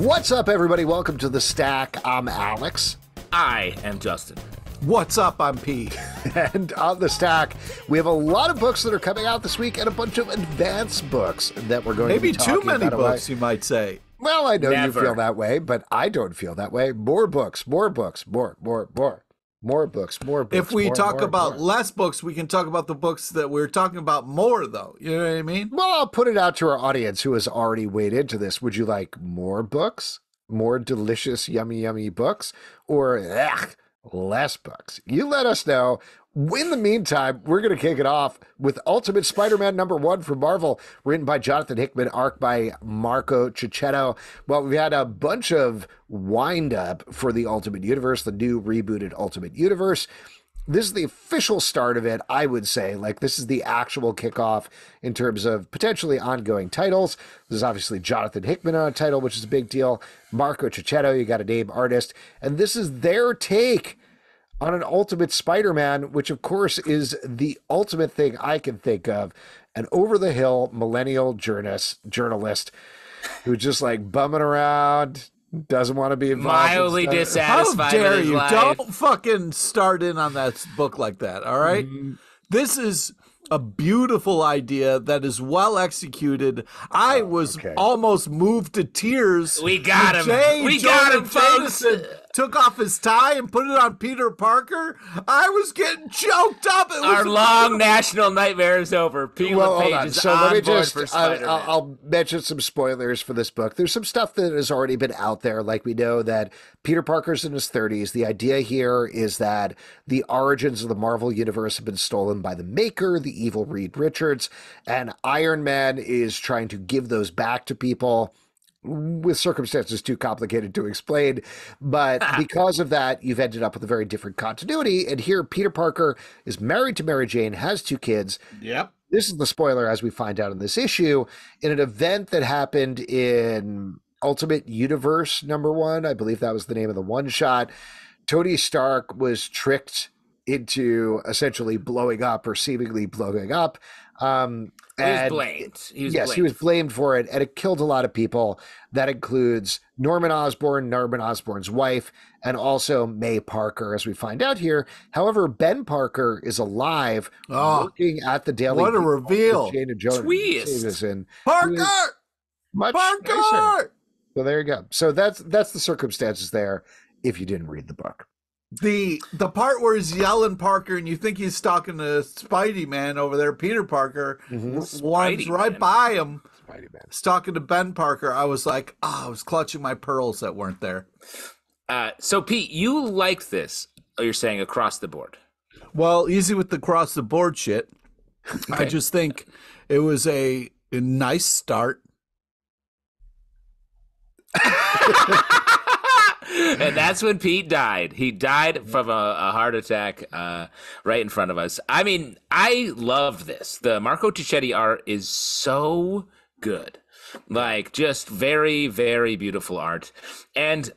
What's up, everybody? Welcome to The Stack. I'm Alex. I am Justin. What's up? I'm Pete. And on The Stack, we have a lot of books that are coming out this week and a bunch of advanced books that we're going to be talking about. Maybe too many books, you might say. Well, I know Never. you feel that way, but I don't feel that way. More books, more books, more books, more books. If we talk about more. less books, we can talk about the books that we're talking about more, though. You know what I mean? Well, I'll put it out to our audience who has already weighed into this. Would you like more books? More delicious, yummy books? Or less books? You let us know. In the meantime, we're going to kick it off with Ultimate Spider-Man #1 from Marvel, written by Jonathan Hickman, art by Marco Chechhetto. Well, we've had a bunch of wind-up for the Ultimate Universe, the new rebooted Ultimate Universe. This is the official start of it, I would say. Like, this is the actual kickoff in terms of potentially ongoing titles. There's obviously Jonathan Hickman on a title, which is a big deal. Marco Chechhetto, you got a name artist. And this is their take on an Ultimate Spider-Man, which, of course, is the ultimate thing I can think of. An over-the-hill millennial journalist who's just, like, bumming around, doesn't want to be involved. Mildly dissatisfied. How dare with his you? life. Don't fucking start in on that book like that, all right? This is a beautiful idea that is well executed. I was almost moved to tears. We got him. We got him, folks. Took off his tie and put it on Peter Parker. I was getting choked up. It was Our long national nightmare is over. Pete Well, hold LePage on. is So on let me board just, for Spider-Man. I'll mention some spoilers for this book. There's some stuff that has already been out there. Like, we know that Peter Parker's in his 30s. The idea here is that the origins of the Marvel Universe have been stolen by the Maker, the evil Reed Richards, and Iron Man is trying to give those back to people with circumstances too complicated to explain. But because of that, you've ended up with a very different continuity. And here, Peter Parker is married to Mary Jane, has 2 kids. Yep. This is the spoiler, as we find out in this issue, in an event that happened in Ultimate Universe #1. I believe that was the name of the one-shot. Tony Stark was tricked into essentially blowing up, or seemingly blowing up. He was blamed. He was blamed for it, and it killed a lot of people. That includes Norman Osborn, Norman Osborn's wife, and also May Parker, as we find out here. However, Ben Parker is alive, working at the Daily What a Bugle reveal. with Jane and Jonah Twist. Jameson, Parker! who is much nicer. Parker! So there you go. So that's the circumstances there, if you didn't read the book. The part where he's yelling Parker and you think he's talking to Spidey Man over there, Peter Parker, runs Spidey right Man. by him. Spidey Man. He's talking to Ben Parker. I was like, I was clutching my pearls that weren't there. So, Pete, you like this, you're saying, across the board. Well, easy with the cross the board shit. I just think it was a nice start. And that's when Pete died. He died from a heart attack right in front of us. I mean, I loved this. The Marco Chechhetto art is so good. Like, just very, very beautiful art. And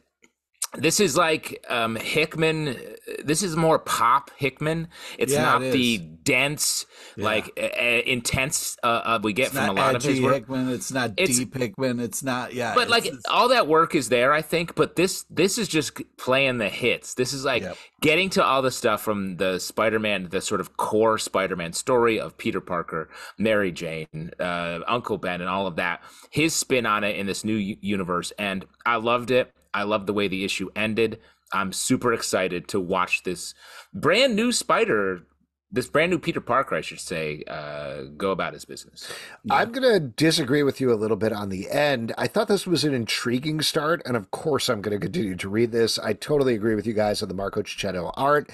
this is like Hickman. This is more pop Hickman. It's not the dense, intense we get from a lot of his work. Hickman. It's not deep Hickman. It's not, But like all that work is there, I think. But this is just playing the hits. This is like getting to all the stuff from the Spider-Man, the sort of core Spider-Man story of Peter Parker, Mary Jane, Uncle Ben, and all of that. His spin on it in this new universe, and I loved it. I love the way the issue ended. I'm super excited to watch this brand new Peter Parker, I should say, go about his business. I'm going to disagree with you a little bit on the end. I thought this was an intriguing start, and of course I'm going to continue to read this. I totally agree with you guys on the Marco Chechhetto art.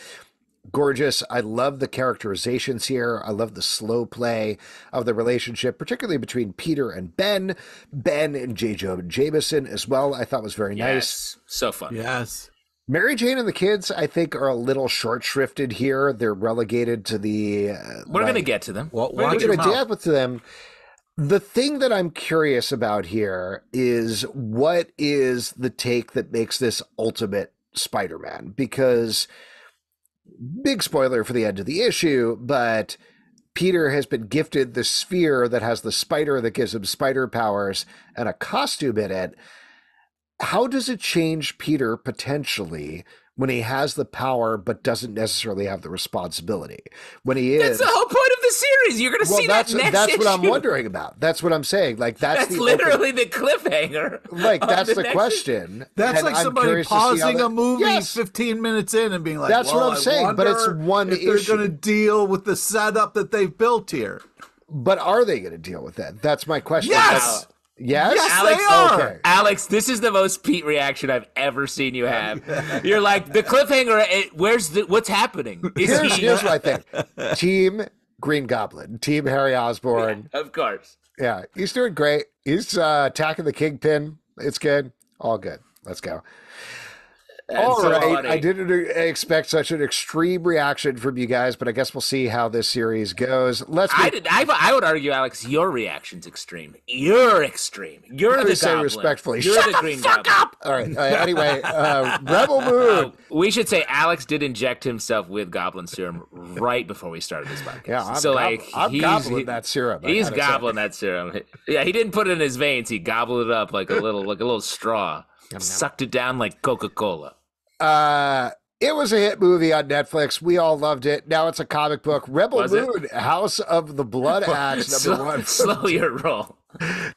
Gorgeous. I love the characterizations here. I love the slow play of the relationship, particularly between Peter and Ben and J. Jonah Jameson as well. I thought was very nice. So fun. Yes. Mary Jane and the kids, I think, are a little short-shrifted here. They're relegated to the... We're going to get to them. We're going to deal with them. The thing that I'm curious about here is what is the take that makes this Ultimate Spider-Man? Because... big spoiler for the end of the issue, but Peter has been gifted the sphere that has the spider that gives him spider powers and a costume in it. how does it change Peter potentially when he has the power but doesn't necessarily have the responsibility? When he is, that's the whole point of the series. You're going to see that next that's issue. what I'm wondering about. That's what I'm saying. Like that's literally the cliffhanger. Like that's the question. That's like somebody pausing a movie yes. 15 minutes in and being like, "That's what I'm saying." But it's one if issue. They're going to deal with the setup that they've built here. But are they going to deal with that? That's my question. Yes. Yes, Alex, they are. Okay. Alex, this is the most Pete reaction I've ever seen you have. You're like, the cliffhanger, what's happening? Here's what I think. Team Green Goblin, Team Harry Osborn. Yeah, of course. Yeah, he's doing great. He's attacking the Kingpin. It's good. All good. Let's go. All right. Funny. I didn't expect such an extreme reaction from you guys, but I guess we'll see how this series goes. I would argue, Alex, your reaction's extreme. You're extreme. You're the say goblin. Respectfully. You're Shut the green fuck goblin. up. All right. Anyway, Rebel Moon. We should say Alex did inject himself with goblin serum right before we started this podcast. Yeah, I'm gobbling that serum. He's gobbling that serum. Yeah, he didn't put it in his veins. He gobbled it up like a little straw. Sucked it down like Coca-Cola. It was a hit movie on Netflix. We all loved it. Now it's a comic book. Rebel Moon, House of the Bloodaxe, #1. Slow your roll.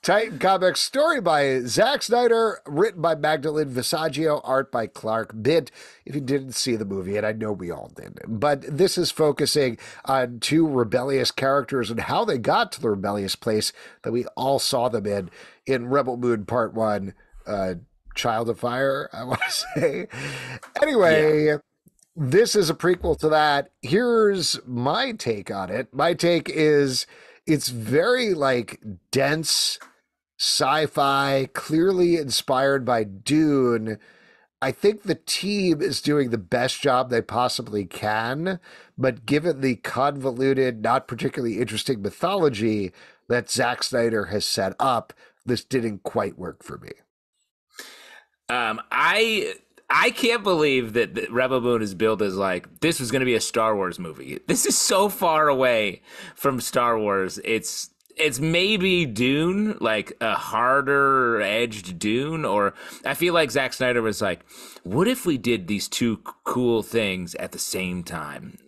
Titan Comics, story by Zack Snyder, written by Magdalene, Visaggio, art by Clark Bint. If you didn't see the movie, and I know we all did, but this is focusing on two rebellious characters and how they got to the rebellious place that we all saw them in Rebel Moon Part 1, Child of Fire, I want to say. Anyway, This is a prequel to that. Here's my take on it. My take is it's very like dense sci-fi, clearly inspired by Dune. I think the team is doing the best job they possibly can, but given the convoluted, not particularly interesting mythology that Zack Snyder has set up, this didn't quite work for me. I can't believe that Rebel Moon is billed as like, this was going to be a Star Wars movie. This is so far away from Star Wars. It's maybe Dune, like a harder edged Dune, or I feel like Zack Snyder was like, what if we did these two cool things at the same time?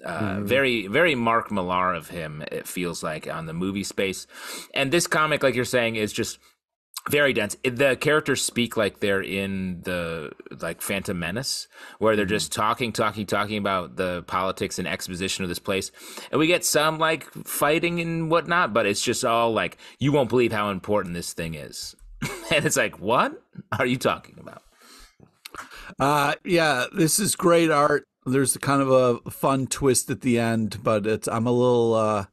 Very, very Mark Millar of him, it feels like, on the movie space. And this comic, like you're saying, is just very dense. The characters speak like they're in the like Phantom Menace, where they're just talking about the politics and exposition of this place. And we get some like fighting and whatnot, but it's just all like, you won't believe how important this thing is. And it's like, what are you talking about? Yeah, this is great art. There's kind of a fun twist at the end, but I'm a little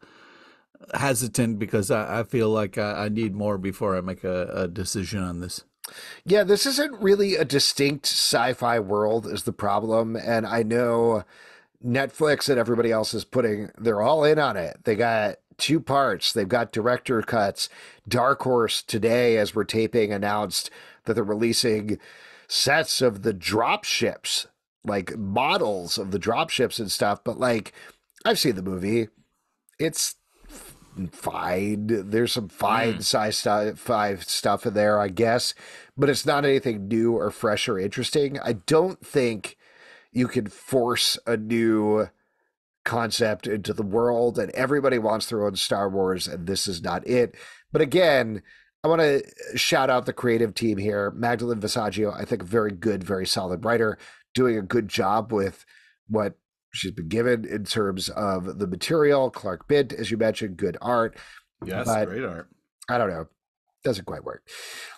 hesitant because I feel like I need more before I make a decision on this. Yeah, this isn't really a distinct sci-fi world is the problem. And I know Netflix and everybody else is they're all in on it. They got 2 parts. They've got director cuts. Dark Horse today, as we're taping, announced that they're releasing sets of the drop ships, like models of the drop ships and stuff. But like, I've seen the movie. It's fine. There's some fine sci-fi stuff in there, I guess, but it's not anything new or fresh or interesting. I don't think you can force a new concept into the world, and everybody wants their own Star Wars, and this is not it. But again, I want to shout out the creative team here. Magdalene Visaggio, I think a very good, very solid writer, doing a good job with what she's been given in terms of the material. Clark Bint, as you mentioned, good art. Yes, great art. I don't know. Doesn't quite work.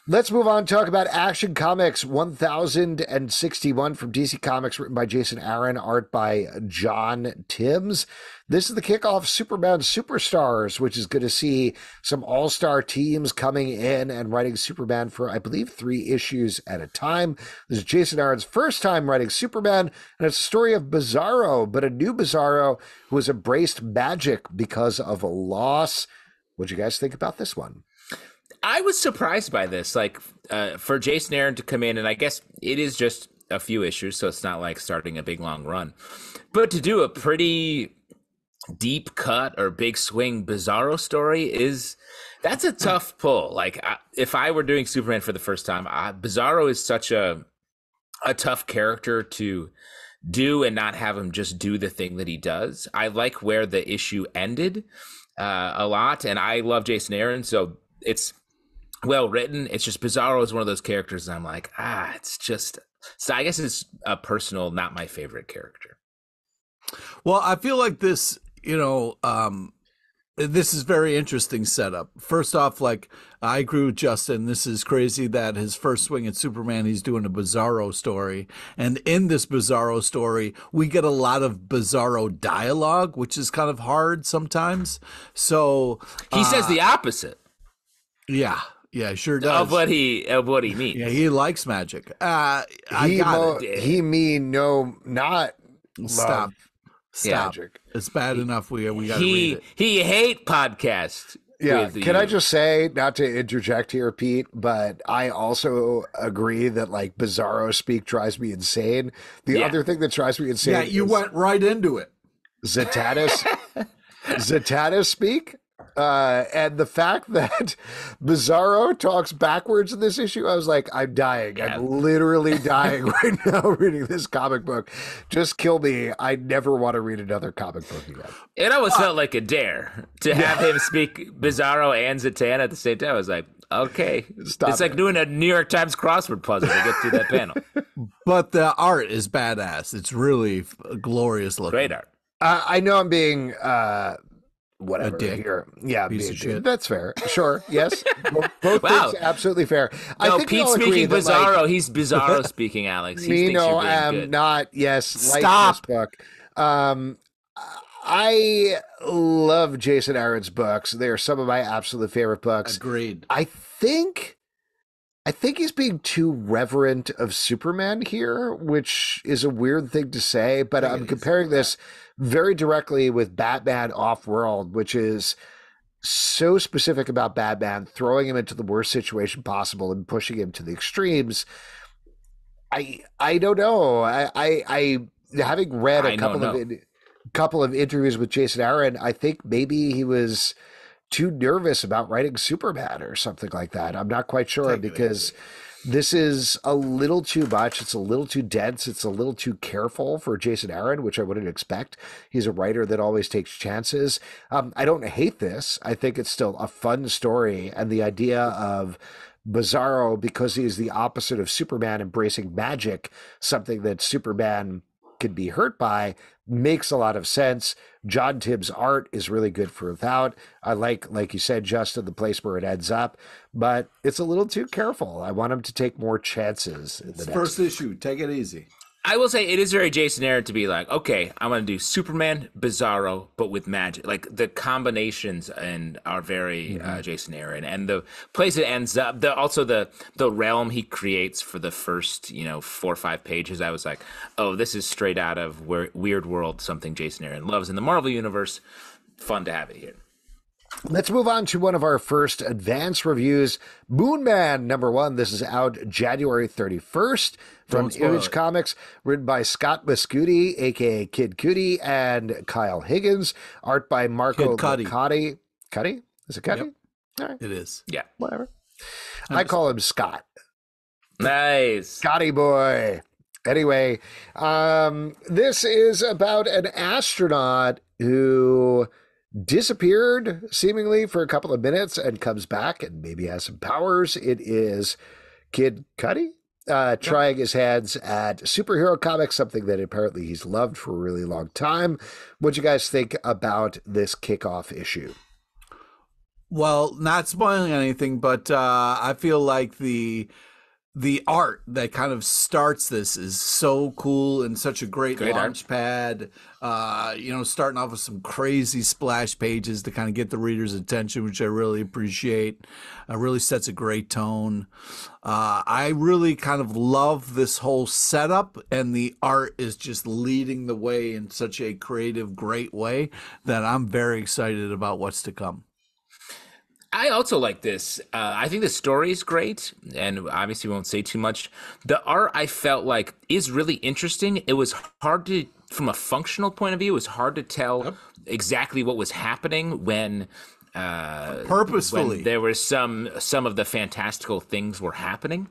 Let's move on and talk about Action Comics 1061 from DC Comics, written by Jason Aaron, art by John Timms. This is the kickoff Superman Superstars, which is good to see some all-star teams coming in and writing Superman for, I believe, 3 issues at a time. This is Jason Aaron's first time writing Superman, and it's a story of Bizarro, but a new Bizarro who has embraced magic because of a loss. What'd you guys think about this one? I was surprised by this, like for Jason Aaron to come in, and I guess it is just a few issues, so it's not like starting a big long run, but to do a pretty deep cut or big swing Bizarro story that's a tough pull. Like if I were doing Superman for the first time, Bizarro is such a tough character to do and not have him just do the thing that he does. I like where the issue ended a lot, and I love Jason Aaron, so it's well written. It's just Bizarro is one of those characters and I'm like, it's just, so I guess it's a personal, not my favorite character. Well, I feel like this, this is very interesting setup. First off, like, I agree with Justin. This is crazy that his first swing at Superman, he's doing a Bizarro story. And in this Bizarro story, we get a lot of Bizarro dialogue, which is kind of hard sometimes. So he says the opposite. Yeah, sure does. Of what he means. Yeah, he likes magic. Not stop. Magic. It's bad enough. We got to read it. He hate podcast. Yeah. Can I just say, not to interject here, Pete, but I also agree that like Bizarro speak drives me insane. The other thing that drives me insane. Yeah, you went right into it. Zatanna speak. And the fact that Bizarro talks backwards in this issue, I was like, I'm dying. Yeah. I'm literally dying right now reading this comic book. Just kill me. I never want to read another comic book again. It almost felt like a dare to have him speak Bizarro and Zatanna at the same time. I was like, okay. It's like doing a New York Times crossword puzzle to get through that panel. But the art is badass. It's really glorious looking. Great art. I know I'm being... whatever. A dick. Here. Yeah, piece of shit. That's fair. Sure. Yes. Both things absolutely fair. No, I think Pete's speaking Bizarro. He's Bizarro speaking, Alex. He I'm not. Yes. Stop. This book. I love Jason Aaron's books. They are some of my absolute favorite books. Agreed. I think he's being too reverent of Superman here, which is a weird thing to say, but I'm comparing this very directly with Batman Off-World, which is so specific about Batman, throwing him into the worst situation possible and pushing him to the extremes. I don't know. I having read a couple of interviews with Jason Aaron, I think maybe he was too nervous about writing Superman or something like that. I'm not quite sure because this is a little too much. It's a little too dense. It's a little too careful for Jason Aaron, which I wouldn't expect. He's a writer that always takes chances. I don't hate this. I think it's still a fun story. And the idea of Bizarro, because he's the opposite of Superman, embracing magic, something that Superman could be hurt by, makes a lot of sense. John Tibbs' art is really good for that. I like you said, Justin, the place where it ends up, but it's a little too careful. I want him to take more chances. In the first issue. Take it easy. I will say it is very Jason Aaron to be like, okay, I'm going to do Superman, Bizarro, but with magic. Like the combinations are very Jason Aaron, and the place it ends up. Also the realm he creates for the first 4 or 5 pages. I was like, oh, this is straight out of Weird World, something Jason Aaron loves in the Marvel universe. Fun to have it here. Let's move on to one of our first advance reviews, Moon Man #1. This is out January 31st from Image Comics, written by Scott Mescudi, a.k.a. Kid Cudi, and Kyle Higgins. Art by Marco Locati. Cudi? Is it Cudi? Yep. All right. It is. Yeah. Whatever. I call him Scott. Nice. Scotty boy. Anyway, this is about an astronaut who disappeared seemingly for a couple of minutes and comes back and maybe has some powers. It is Kid Cudi trying his hands at superhero comics, something that apparently he's loved for a really long time. What do you guys think about this kickoff issue? Well, not spoiling anything, but I feel like the art that kind of starts this is so cool and such a great launch pad. Starting off with some crazy splash pages to kind of get the reader's attention, which I really appreciate. Really sets a great tone. I really kind of love this whole setup, and the art is just leading the way in such a creative, great way that I'm very excited about what's to come. I also like this. I think the story is great, and obviously we won't say too much. The art, I felt like, is really interesting. It was hard to from a functional point of view, it was hard to tell exactly what was happening when purposefully when there were some of the fantastical things were happening.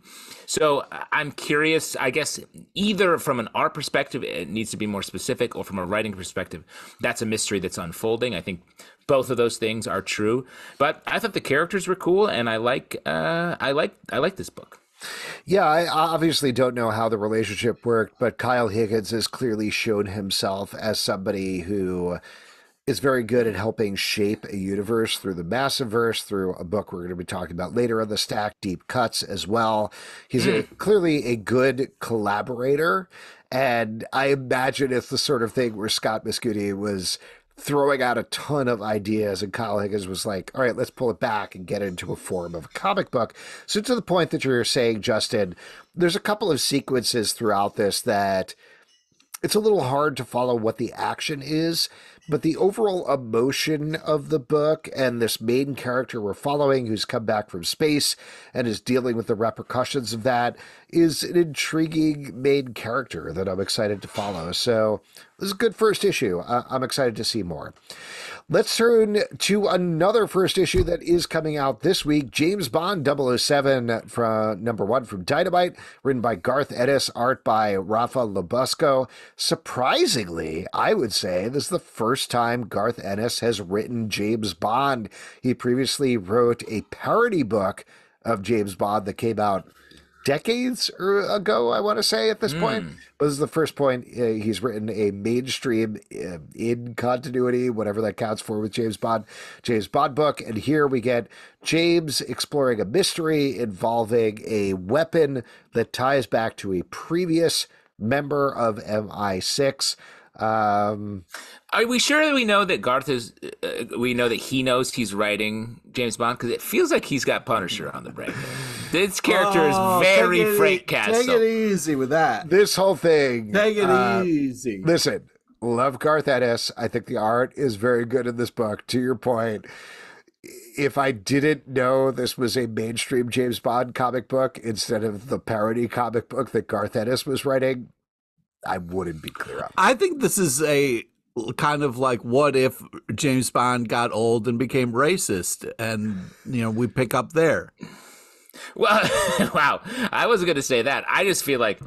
So I'm curious, I guess, either from an art perspective, it needs to be more specific, or from a writing perspective, that's a mystery that's unfolding. I think both of those things are true. But I thought the characters were cool, and I like this book. Yeah, I obviously don't know how the relationship worked, but Kyle Higgins has clearly shown himself as somebody who is very good at helping shape a universe through the Massiverse, through a book we're going to be talking about later on the stack, Deep Cuts, as well. He's clearly a good collaborator, and I imagine it's the sort of thing where Scott Mescudi was throwing out a ton of ideas, and Kyle Higgins was like, all right, let's pull it back and get it into a form of a comic book. So to the point that you're saying, Justin, there's a couple of sequences throughout this that it's a little hard to follow what the action is, but the overall emotion of the book and this main character we're following, who's come back from space and is dealing with the repercussions of that, is an intriguing main character that I'm excited to follow. So this is a good first issue. I'm excited to see more. Let's turn to another first issue that is coming out this week. James Bond 007 from #1 from Dynamite, written by Garth Ennis, art by Rapha Lobosco. Surprisingly, I would say this is the first time Garth Ennis has written James Bond. He previously wrote a parody book of James Bond that came out decades ago, I want to say at this point. This is the first point he's written a mainstream in continuity, whatever that counts for, with James Bond book. And here we get James exploring a mystery involving a weapon that ties back to a previous member of MI6. Are we sure that we know that Garth is? We know that he knows he's writing James Bond, because it feels like he's got Punisher on the brain. This character is very Frank Castle. Take it easy with that. This whole thing. Take it easy. Listen, love Garth Ennis. I think the art is very good in this book. To your point, if I didn't know this was a mainstream James Bond comic book instead of the parody comic book that Garth Ennis was writing, I wouldn't be clear on. I think this is a kind of like, what if James Bond got old and became racist, and we pick up there. Well, wow, I wasn't going to say that. I just feel like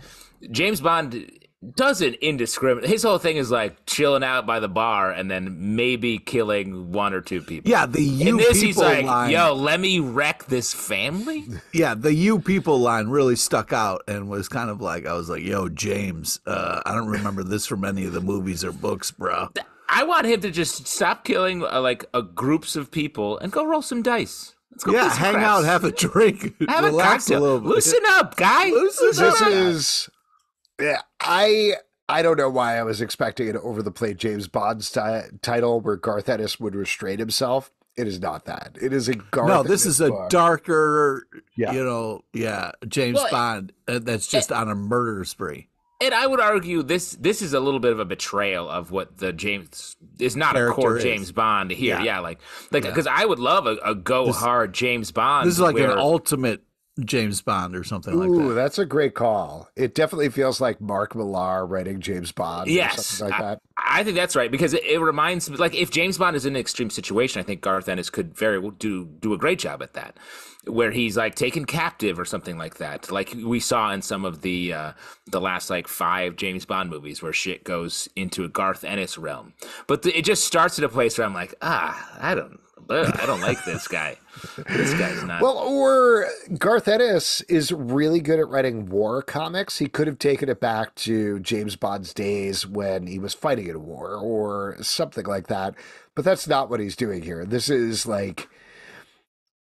James Bond doesn't indiscriminate. His whole thing is like chilling out by the bar and then maybe killing one or two people. Yeah, the you in this, people he's like, line. yo, let me wreck this family. Yeah, the you people line really stuck out and was kind of like, I was like, yo, James, I don't remember this from any of the movies or books, bro. I want him to just stop killing groups of people and go roll some dice. Let's go hang out, have a drink, have relax a little bit. Loosen up, guy. Yeah, I don't know why I was expecting an over-the-plate James Bond title where Garth Ennis would restrain himself. It is not that. It is a Garth No, this Ennis is a book. Darker, James Bond that's just on a murder spree. And I would argue this is a little bit of a betrayal of what the James is not a core James Bond here. Yeah, because I would love a hard James Bond. This is like an ultimate James Bond or something like that. Ooh, that's a great call. It definitely feels like Mark Millar writing James Bond or something like that. I think that's right, because it reminds me, like, if James Bond is in an extreme situation, I think Garth Ennis could very well do a great job at that, where he's like taken captive or something like that, like we saw in some of the last 5 James Bond movies where shit goes into a Garth Ennis realm. But it just starts at a place where I'm like, I don't like this guy. This guy's not. Well, or Garth Ennis is really good at writing war comics. He could have taken it back to James Bond's days when he was fighting in a war or something like that. But that's not what he's doing here. This is like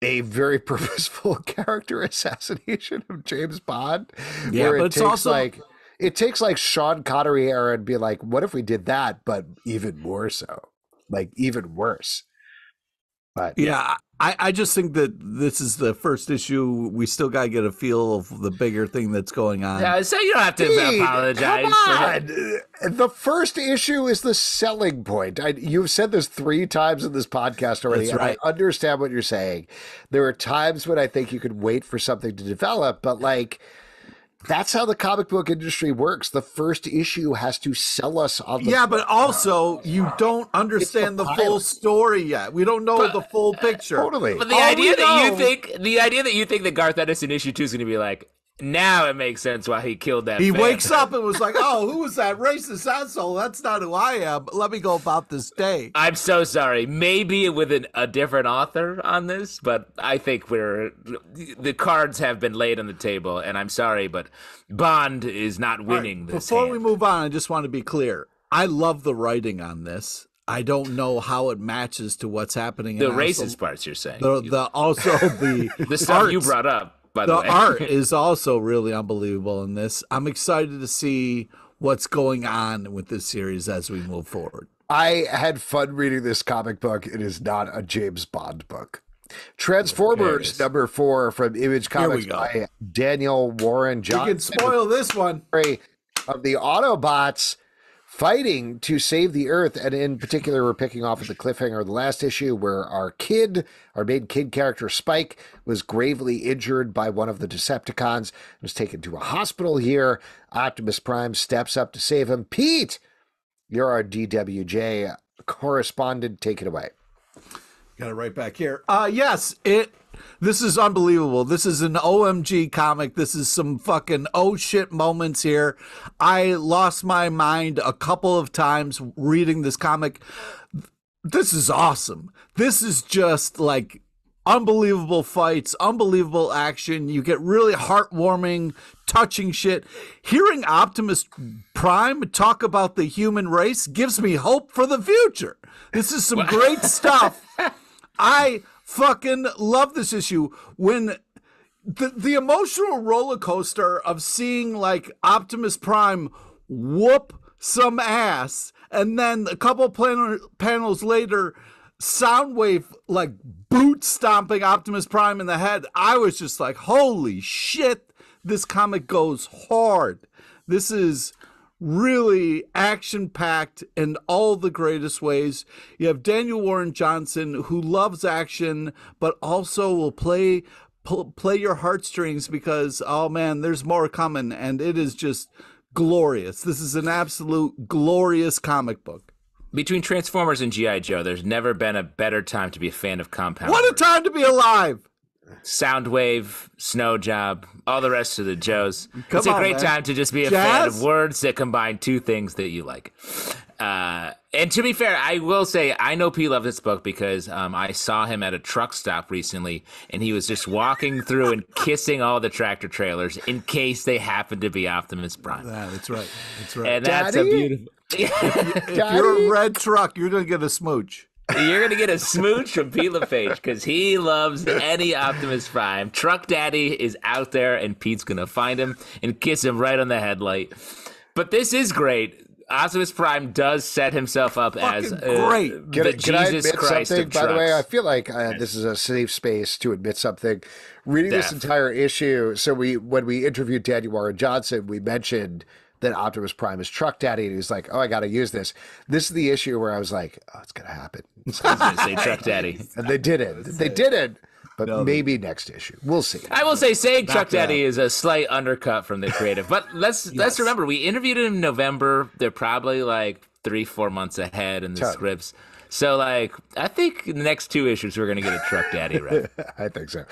a very purposeful character assassination of James Bond. Yeah, where but it's also it takes like Sean Connery era and be like, what if we did that, but even more so, like even worse. But yeah, I just think that this is the first issue. We still got to get a feel of the bigger thing that's going on. Yeah, so you don't have to apologize. Come on. The first issue is the selling point. You've said this 3 times in this podcast already. That's right. I understand what you're saying. There are times when I think you could wait for something to develop, but That's how the comic book industry works. The first issue has to sell us on the Yeah, but also you don't understand the full story yet. We don't know the full picture. Totally. But the idea that you think that Garth Ennis in issue 2 is going to be like, now it makes sense why he killed that. He wakes up and was like, "Oh, who was that racist asshole? That's not who I am. Let me go about this day." I'm so sorry. Maybe with a different author on this, but I think the cards have been laid on the table, and I'm sorry, but Bond is not winning this. Before we move on, I just want to be clear. I love the writing on this. I don't know how it matches to what's happening. The racist parts, you're saying. The stuff you brought up. The art is also really unbelievable in this. I'm excited to see what's going on with this series as we move forward. I had fun reading this comic book. It is not a James Bond book. Transformers number 4 from Image Comics by Daniel Warren Johnson. You can spoil this one. Of the Autobots fighting to save the Earth, and in particular, we're picking off at the cliffhanger of the last issue where our main kid character, Spike, was gravely injured by one of the Decepticons, was taken to a hospital here. Optimus Prime steps up to save him. Pete, you're our DWJ correspondent. Take it away. Got it right back here. This is unbelievable. This is an OMG comic. This is some fucking oh shit moments here. I lost my mind a couple of times reading this comic. This is awesome. This is just like unbelievable fights, unbelievable action. You get really heartwarming, touching shit. Hearing Optimus Prime talk about the human race gives me hope for the future. This is some great stuff. I fucking love this issue. When the emotional roller coaster of seeing like Optimus Prime whoop some ass, and then a couple panels later, Soundwave like boot stomping Optimus Prime in the head. I was just like, holy shit, this comic goes hard. This is really action-packed in all the greatest ways. You have Daniel Warren Johnson, who loves action, but also will play your heartstrings because, oh man, there's more coming, and it is just glorious. This is an absolute glorious comic book. Between Transformers and G.I. Joe, there's never been a better time to be a fan of Compound. What a time to be alive! Soundwave, Snow Job, all the rest of the Joes. It's a great time to just be a fan of words that combine two things that you like. And to be fair, I will say I know P loved this book because I saw him at a truck stop recently, and he was just walking through and kissing all the tractor trailers in case they happened to be Optimus Prime. Yeah, that's right. That's right. And that's a beautiful. If you're a red truck, you're gonna get a smooch. You're going to get a smooch from Pete LaFage because he loves any Optimus Prime. Truck Daddy is out there, and Pete's going to find him and kiss him right on the headlight. But this is great. Optimus Prime does set himself up as great. Can I admit something? By the way, I feel like this is a safe space to admit something. Reading this entire issue, so when we interviewed Daniel Warren Johnson, we mentioned that Optimus Prime is Truck Daddy, and he was like, oh, I got to use this. This is the issue where I was like, oh, it's going to happen. I was going to say Truck Daddy. And they did it. They did it. But maybe next issue. We'll see. I will say saying Truck Daddy is a slight undercut from the creative. But let's remember, we interviewed him in November. They're probably like 3-4 months ahead in the scripts. So, like, I think in the next 2 issues, we're going to get a Truck Daddy, right? I think so.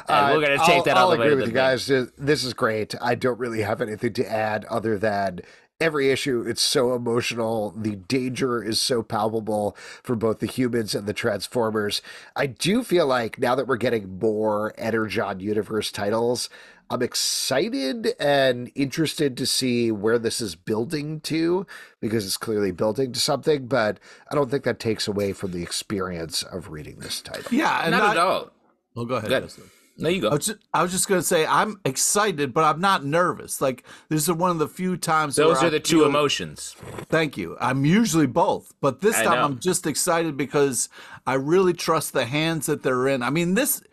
And we're going to take that all the way to the agree with you guys. This is great. I don't really have anything to add other than every issue, it's so emotional. The danger is so palpable for both the humans and the Transformers. I do feel like now that we're getting more Energon Universe titles, I'm excited and interested to see where this is building to, because it's clearly building to something, but I don't think that takes away from the experience of reading this title. Yeah, and not at all. Well, go ahead. There you go. I was just going to say, I'm excited, but I'm not nervous. Like, this is one of the few times those are the two emotions. Thank you. I'm usually both, but this time I'm just excited because I really trust the hands that they're in. I mean, this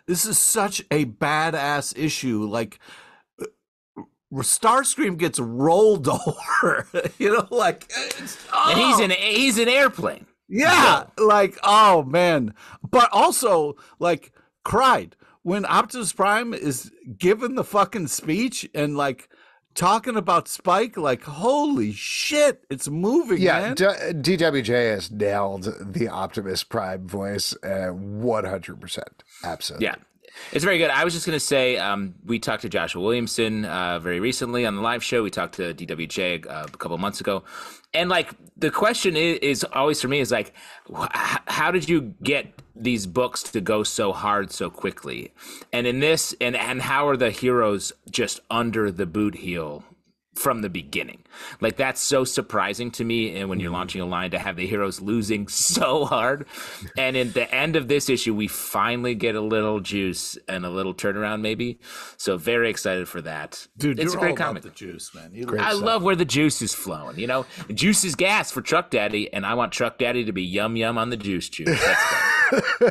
is such a badass issue. Like, Starscream gets rolled over, like, and he's an airplane. Yeah, like, oh man, but also like cried when Optimus Prime is given the fucking speech, and like talking about Spike, like, holy shit, it's moving, man. DWJ has nailed the Optimus Prime voice 100%. Absolutely. Yeah. It's very good. I was just going to say, we talked to Joshua Williamson very recently on the live show. We talked to DWJ a couple months ago. And like the question is always for me is like, how did you get these books to go so hard so quickly? And in this, and how are the heroes just under the boot heel from the beginning? Like that's so surprising to me. And when you're launching a line, to have the heroes losing so hard. And in the end of this issue, we finally get a little juice and a little turnaround, maybe. So very excited for that. Dude, it's you're a great all comic. about the juice, man. I love where the juice is flowing. You know, juice is gas for Truck Daddy, and I want Truck Daddy to be yum yum on the juice. Let's go.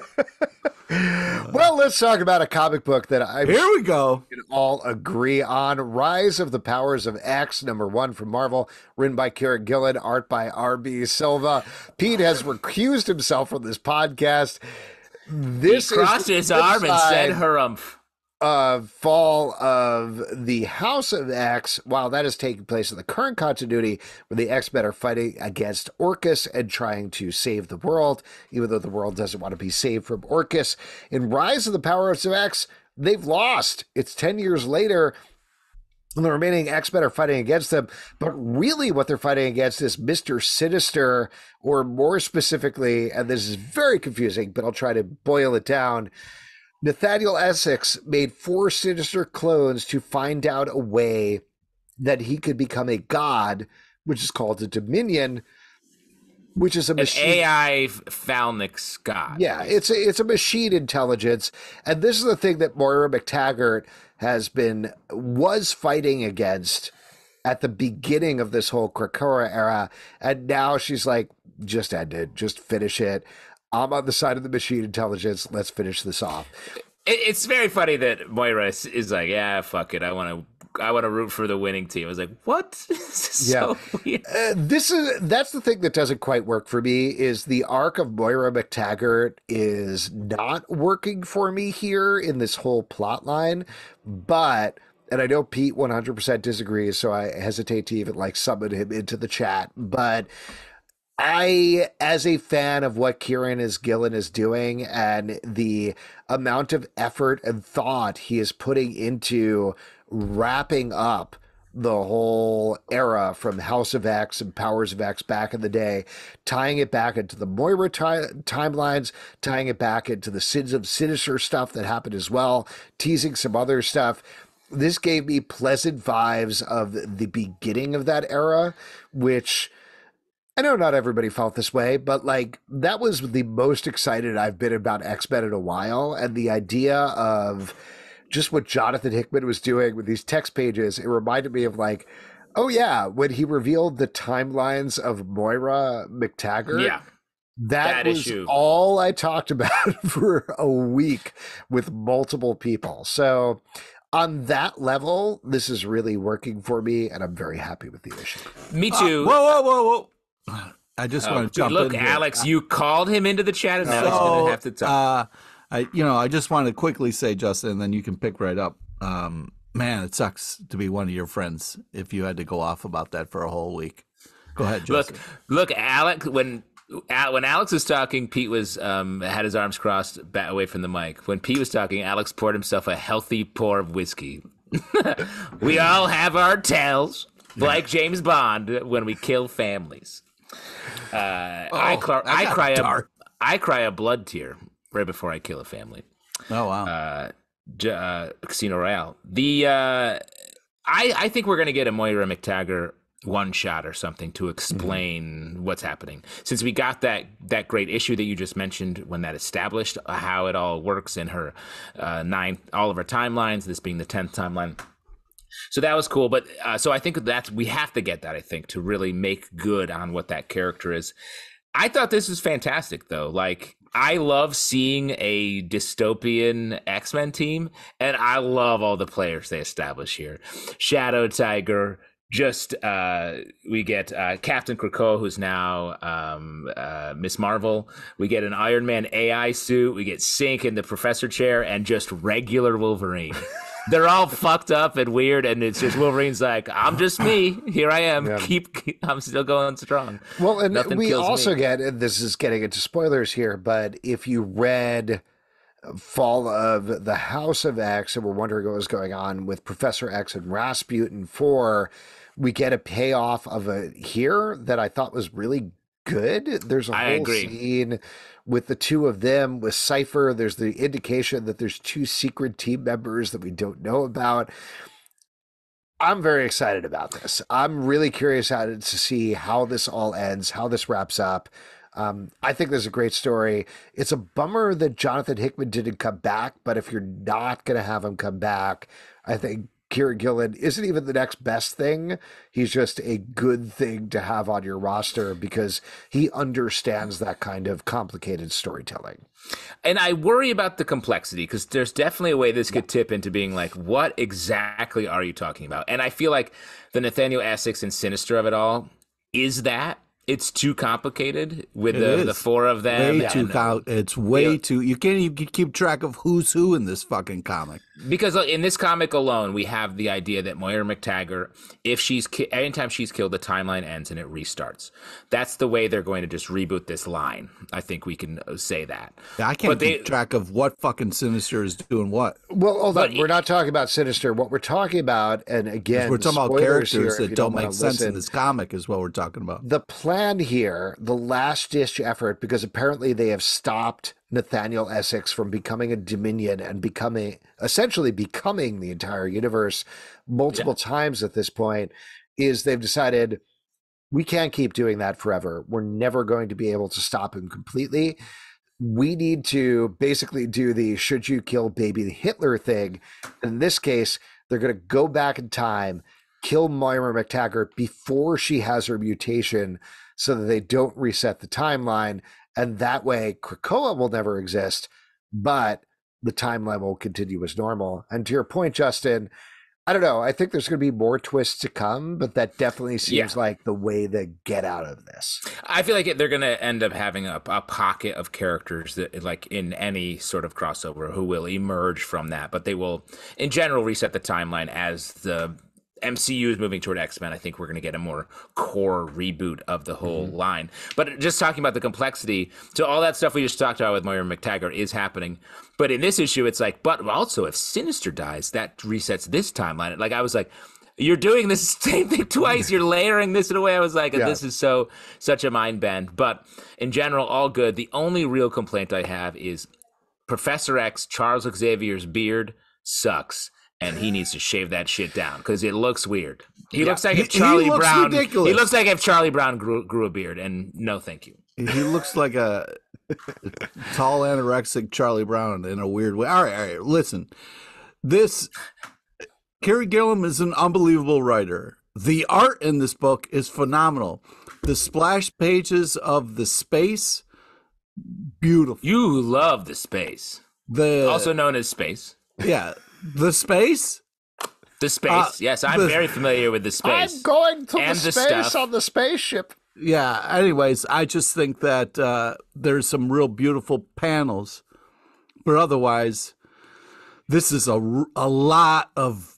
Well, let's talk about a comic book that Here we go. We can all agree on. Rise of the Powers of X, #1 from Marvel, written by Kieron Gillen, art by R.B. Silva. Pete has recused himself from this podcast. This he crossed his arm and said harumph. Fall of the House of X, while that is taking place in the current continuity where the X-Men are fighting against Orcus and trying to save the world, even though the world doesn't want to be saved from Orcus. In Rise of the Powers of X, they've lost. It's 10 years later, and the remaining X-Men are fighting against them. But really what they're fighting against is Mr. Sinister, or more specifically, and this is very confusing, but I'll try to boil it down, Nathaniel Essex made 4 Sinister clones to find out a way that he could become a god, which is called a Dominion, which is a machine. An AI phalanx god. Yeah, it's a machine intelligence. And this is the thing that Moira McTaggart was fighting against at the beginning of this whole Krakoa era. And now she's like, just end it, just finish it. I'm on the side of the machine intelligence. Let's finish this off. It's very funny that Moira is like, yeah, fuck it. I want to root for the winning team. I was like, what? So weird. That's the thing that doesn't quite work for me is the arc of Moira McTaggart is not working for me here in this whole plot line. But, and I know Pete 100% disagrees, so I hesitate to even like summon him into the chat. But I, as a fan of what Kieron Gillen is doing and the amount of effort and thought he is putting into wrapping up the whole era from House of X and Powers of X back in the day, tying it back into the Moira timelines, tying it back into the Sins of Sinister stuff that happened as well, teasing some other stuff. This gave me pleasant vibes of the beginning of that era, which I know not everybody felt this way, but like that was the most excited I've been about X-Men in a while. And the idea of just what Jonathan Hickman was doing with these text pages, it reminded me of like, oh yeah, when he revealed the timelines of Moira McTaggart. Yeah. That was issue. All I talked about for a week with multiple people. So on that level, this is really working for me, and I'm very happy with the issue. Me too. Whoa. I just want to jump in. Look, Alex, you called him into the chat, and now he's going to have to talk. I just want to quickly say, Justin, and then you can pick right up. Man, it sucks to be one of your friends if you had to go off about that for a whole week. Go ahead, Justin. Look, Alex. When Alex was talking, Pete was had his arms crossed back away from the mic. When Pete was talking, Alex poured himself a healthy pour of whiskey. We all have our tells, like James Bond, when we kill families. I cry a blood tear right before I kill a family. Oh wow! Casino Royale. I think we're gonna get a Moira McTaggart one shot or something to explain what's happening. Since we got that great issue that you just mentioned when that established how it all works in her all of her timelines. This being the 10th timeline. So that was cool, but so I think we have to get that, I think, to really make good on what that character is. I thought this was fantastic, though. Like, I love seeing a dystopian X-Men team, and I love all the players they establish here. Shadow Tiger, we get Captain Krakoa, who's now Miss Marvel. We get an Iron Man AI suit. We get Sync in the professor chair, and just regular Wolverine. They're all fucked up and weird, and it's just Wolverine's like, I'm just me. Here I am. Yeah. I'm still going strong. Well, and Nothing we kills also me. get, and this is getting into spoilers here, but if you read Fall of the House of X and we're wondering what was going on with Professor X and Rasputin 4, we get a payoff of it here that I thought was really good. There's a whole scene with the two of them with Cypher. There's the indication that there's 2 secret team members that we don't know about. I'm very excited about this. I'm really curious to see how this all ends, how this wraps up. I think this is a great story. It's a bummer that Jonathan Hickman didn't come back, but if you're not going to have him come back, I think Kieron Gillen isn't even the next best thing. He's just a good thing to have on your roster because he understands that kind of complicated storytelling. And I worry about the complexity because there's definitely a way this could tip into being like, what exactly are you talking about? And I feel like the Nathaniel Essex and Sinister of it all is that. It's too complicated with the 4 of them. Way too it's way too. You can't even keep track of who's who in this fucking comic. Because in this comic alone, we have the idea that Moira McTaggart, if anytime she's killed, the timeline ends and it restarts. That's the way they're going to just reboot this line. I think we can say that. Yeah, I can't keep track of what fucking Sinister is doing what. Well, hold on. We're not talking about Sinister. What we're talking about, and again, we're talking about characters here, that don't make sense in this comic is what we're talking about. The plan here, the last-ditch effort, because apparently they have stopped Nathaniel Essex from becoming a Dominion and essentially becoming the entire universe multiple times at this point, is they've decided we can't keep doing that forever. We're never going to be able to stop him completely. We need to basically do the should you kill baby Hitler thing. In this case, they're going to go back in time, kill Moira McTaggart before she has her mutation so that they don't reset the timeline. And that way, Krakoa will never exist, but the timeline will continue as normal. And to your point, Justin, I don't know. I think there's going to be more twists to come, but that definitely seems like the way to get out of this. I feel like they're going to end up having a pocket of characters that, like in any sort of crossover, who will emerge from that. But they will, in general, reset the timeline as the MCU is moving toward X-Men. I think we're going to get a more core reboot of the whole line. But just talking about the complexity, so all that stuff we just talked about with Moira McTaggart is happening. But in this issue, it's like, but also if Sinister dies, that resets this timeline. Like, I was like, you're doing the same thing twice. You're layering this in a way. I was like, this is such a mind bend. But in general, all good. The only real complaint I have is Professor X, Charles Xavier's beard sucks. And he needs to shave that shit down because it looks weird. He looks like if Charlie Brown. Ridiculous. He looks like if Charlie Brown grew a beard. And no, thank you. He looks like a tall anorexic Charlie Brown in a weird way. All right. Listen, Kieron Gillen is an unbelievable writer. The art in this book is phenomenal. The splash pages of the space, beautiful. You love the space, also known as space. Yeah. The space? The space. Yes, I'm very familiar with the space. I'm going to and the space on the spaceship. Yeah, anyways, I just think that there's some real beautiful panels. But otherwise, this is a lot of,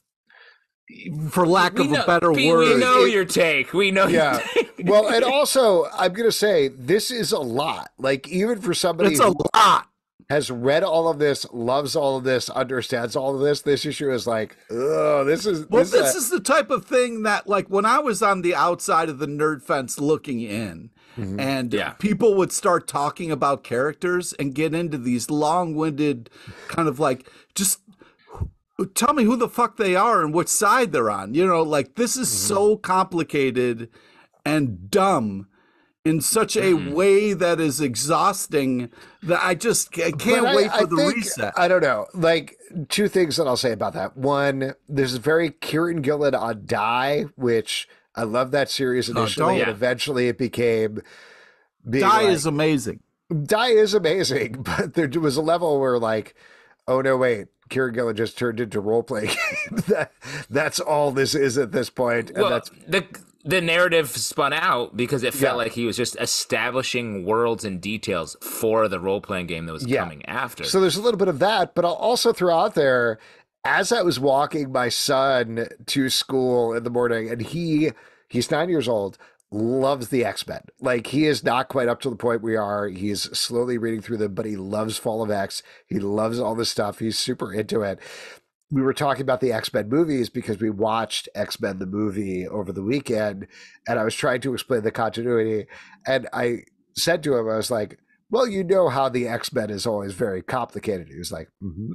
for lack of a better word. We know your take. We know your take. Well, and also, I'm going to say, this is a lot. Like, even for somebody it's a lot. Has read all of this, loves all of this, understands all of this issue is like, oh, this is the type of thing that, like, when I was on the outside of the nerd fence looking in, and people would start talking about characters and get into these long-winded kind of like, just tell me who the fuck they are and which side they're on. You know, like, this is so complicated and dumb in such a way that is exhausting that I can't wait for the reset. I don't know. Like, 2 things that I'll say about that. One, there's a very Kieron Gillen on Die, which I love that series initially, and eventually it became... Die is amazing. Die is amazing, but there was a level where, like, oh no, wait, Kieron Gillen just turned into role-playing game. That's all this is at this point. And well, the narrative spun out because it felt like he was just establishing worlds and details for the role-playing game that was coming after. So there's a little bit of that, but I'll also throw out there, as I was walking my son to school in the morning, and he's 9 years old, loves the X-Men. Like, he is not quite up to the point we are. He's slowly reading through them, but he loves Fall of X. He loves all this stuff. He's super into it. We were talking about the X-Men movies because we watched X-Men the movie over the weekend, and I was trying to explain the continuity, and I said to him, I was like, well, you know how the X-Men is always very complicated. He was like, mm-hmm.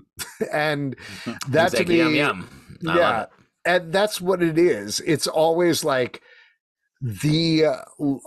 And that to me, yum. Yeah, and that's what it is. It's always like the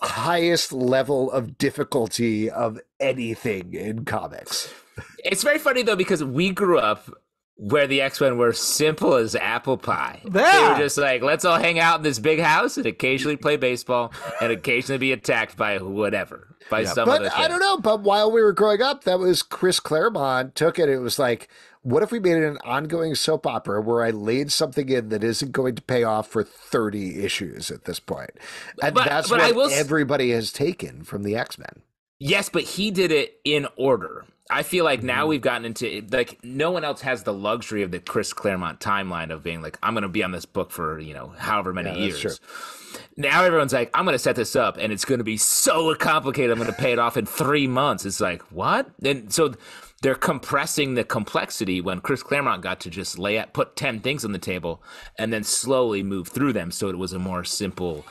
highest level of difficulty of anything in comics. It's very funny, though, because we grew up where the X-Men were simple as apple pie. Yeah. They were just like, let's all hang out in this big house and occasionally play baseball and occasionally be attacked by whatever, by some other thing. I don't know, but while we were growing up, that was Chris Claremont took it. It was like, what if we made it an ongoing soap opera where I laid something in that isn't going to pay off for 30 issues at this point? And that's what everybody has taken from the X-Men. Yes, but he did it in order. I feel like now we've gotten into, like, no one else has the luxury of the Chris Claremont timeline of being like, I'm going to be on this book for, however many years. True. Now everyone's like, I'm going to set this up and it's going to be so complicated. I'm going to pay it off in 3 months. It's like, what? And so they're compressing the complexity when Chris Claremont got to just put 10 things on the table and then slowly move through them. So it was a more simple,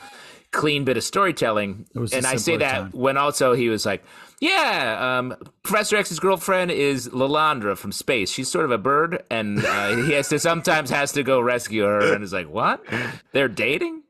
clean bit of storytelling. And I say that when also he was like, Professor X's girlfriend is Lalandra from space. She's sort of a bird, and he sometimes has to go rescue her. And it's like, what? They're dating?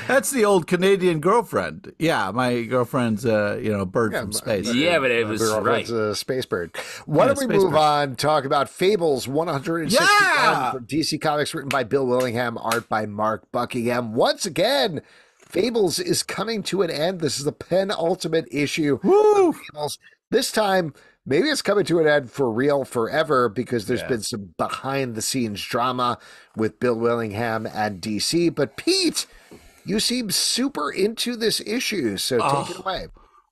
That's the old Canadian girlfriend. Yeah, my girlfriend's a bird from space. Yeah, but it was right. A space bird. Why don't we move on? Talk about Fables 161 from DC Comics, written by Bill Willingham, art by Mark Buckingham. Once again, Fables is coming to an end. This is the penultimate issue of Fables. This time, maybe it's coming to an end for real forever because there's been some behind-the-scenes drama with Bill Willingham and DC. But Pete, you seem super into this issue, so take it away.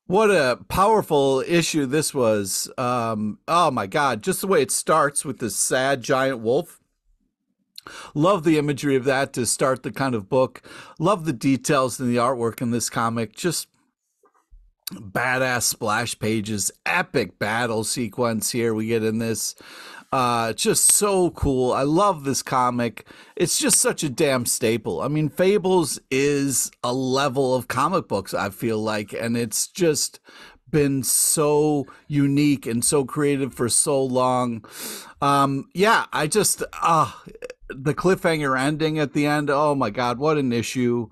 What a powerful issue this was. Oh, my God. Just the way it starts with this sad giant wolf. Love the imagery of that to start the kind of book. Love the details in the artwork in this comic. Just badass splash pages, epic battle sequence here we get in this. Just so cool. I love this comic. It's just such a damn staple. I mean, Fables is a level of comic books, I feel like, and it's just been so unique and so creative for so long. I just the cliffhanger ending at the end, oh my God, what an issue.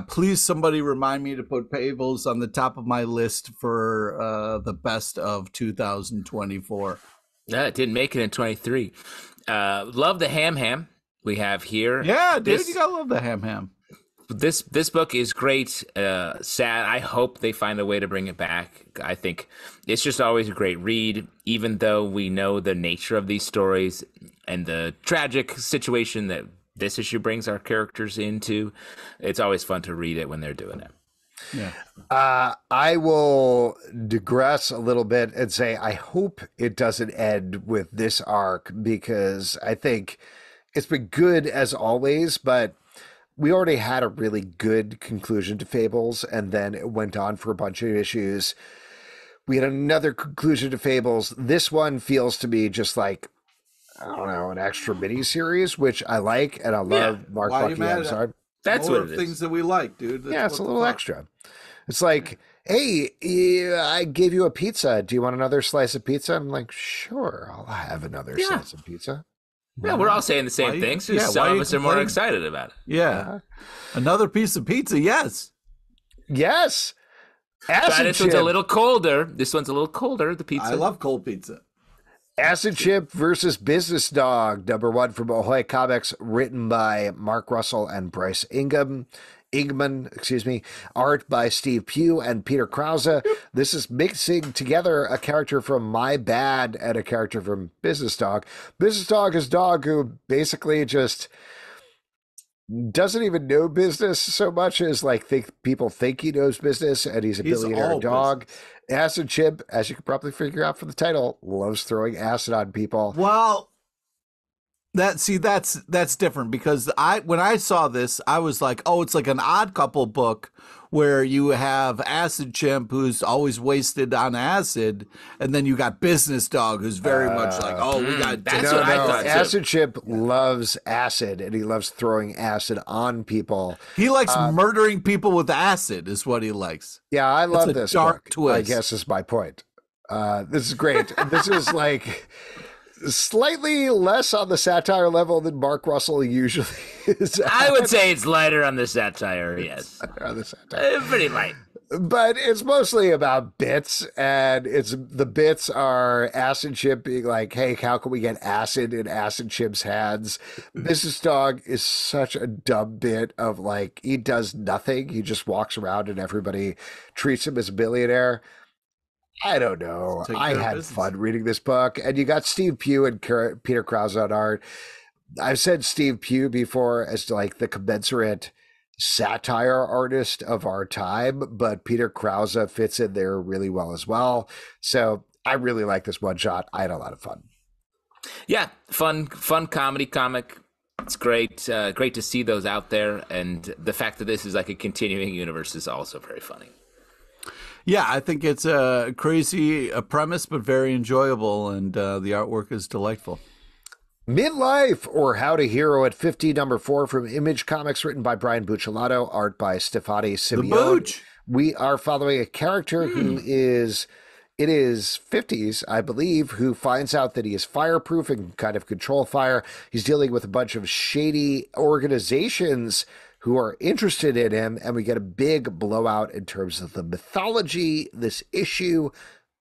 Please somebody remind me to put Fables on the top of my list for the best of 2024. No, it didn't make it in 23. Love the ham we have here. Yeah, dude, you gotta love the ham. This book is great. Sad. I hope they find a way to bring it back. I think it's just always a great read, even though we know the nature of these stories and the tragic situation that this issue brings our characters into. It's always fun to read it when they're doing it. Yeah. I will digress a little bit and say I hope it doesn't end with this arc, because I think it's been good as always, but we already had a really good conclusion to Fables, and then it went on for a bunch of issues. We had another conclusion to Fables. This one feels to me just like, I don't know, an extra mini-series, which I like, and I love Mark Buckingham's art. That's more what it is. Things that we like, dude. It's a little extra. It's like, hey, I gave you a pizza. Do you want another slice of pizza? I'm like, sure, I'll have another slice of pizza. Yeah, we're all saying the same things. Some of us are more excited about it. Yeah. Another piece of pizza, yes. Yes. This one's a little colder. The pizza. I love cold pizza. Acid Chip versus Business Dog, #1 from Ahoy Comics, written by Mark Russell and Bryce Ingman, art by Steve Pugh and Peter Krause. This is mixing together a character from My Bad and a character from Business Dog. Business Dog is a dog who basically just doesn't even know business so much as like people think he knows business, and he's a billionaire dog. Business. Acid Chimp, as you can probably figure out from the title, loves throwing acid on people. Well, that's different, because when I saw this, I was like, oh, it's like an Odd Couple book where you have Acid Chimp, who's always wasted on acid, and then you got Business Dog, who's very much like, oh, we got. That's what I thought. Acid Chimp loves acid, and he loves throwing acid on people. He likes murdering people with acid, is what he likes. Yeah, I love this dark book. Twist. I guess is my point. This is great. This is like slightly less on the satire level than Mark Russell usually is. I would say it's lighter on the satire, yes. On the satire. Pretty light. But it's mostly about bits, and the bits are Acid Chimp being like, hey, how can we get acid in Acid Chimp's hands? Business Dog is such a dumb bit of like, he does nothing. He just walks around and everybody treats him as a billionaire. I don't know. I had fun reading this book. And you got Steve Pugh and Peter Krause on art. I've said Steve Pugh before as like the commensurate satire artist of our time, but Peter Krause fits in there really well as well. So I really like this one shot. I had a lot of fun. Yeah, fun comedy comic. It's great. Great to see those out there. And the fact that this is like a continuing universe is also very funny. Yeah, I think it's a crazy premise, but very enjoyable, and the artwork is delightful. Midlife, or How to Hero at 50, number 4 from Image Comics, written by Brian Buccellato, art by Stefani Simeone. We are following a character who is in his 50s, I believe, who finds out that he is fireproof and can kind of control fire. He's dealing with a bunch of shady organizations who are interested in him, and we get a big blowout in terms of the mythology, this issue.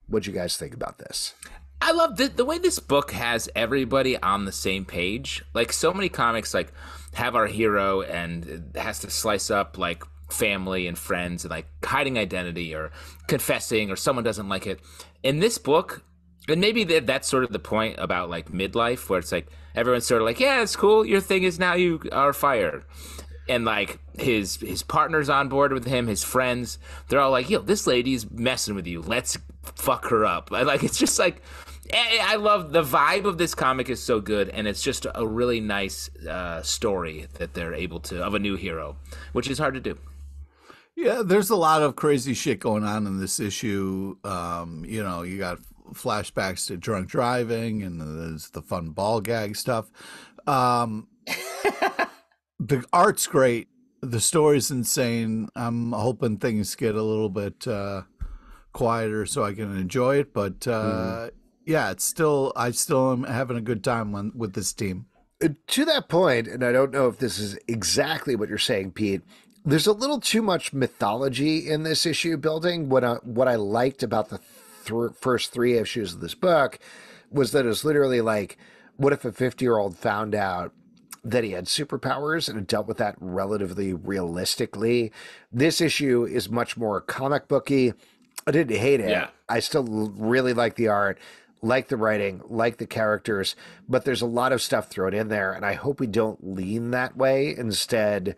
What'd you guys think about this? I love the way this book has everybody on the same page. Like, so many comics like have our hero and it has to slice up like family and friends and like hiding identity or confessing or someone doesn't like it. In this book, and maybe that's sort of the point about like midlife, where it's like everyone's sort of like, yeah, it's cool, your thing is now you are fired. And like his partner's on board with him, his friends, they're all like, yo, this lady's messing with you, let's fuck her up. Like, it's just like, I love the vibe of this comic is so good, and it's just a really nice story that they're able to, of a new hero, which is hard to do. Yeah, there's a lot of crazy shit going on in this issue. You know, you got flashbacks to drunk driving, and there's the fun ball gag stuff. The art's great. The story's insane. I'm hoping things get a little bit quieter so I can enjoy it. But yeah, I still am having a good time with this team. To that point, and I don't know if this is exactly what you're saying, Pete, there's a little too much mythology in this issue building. What I liked about the first 3 issues of this book was that it was literally like, what if a 50-year-old found out that he had superpowers and dealt with that relatively realistically? This issue is much more comic booky. I didn't hate it. Yeah. I still really like the art, like the writing, like the characters, but there's a lot of stuff thrown in there, and I hope we don't lean that way. Instead,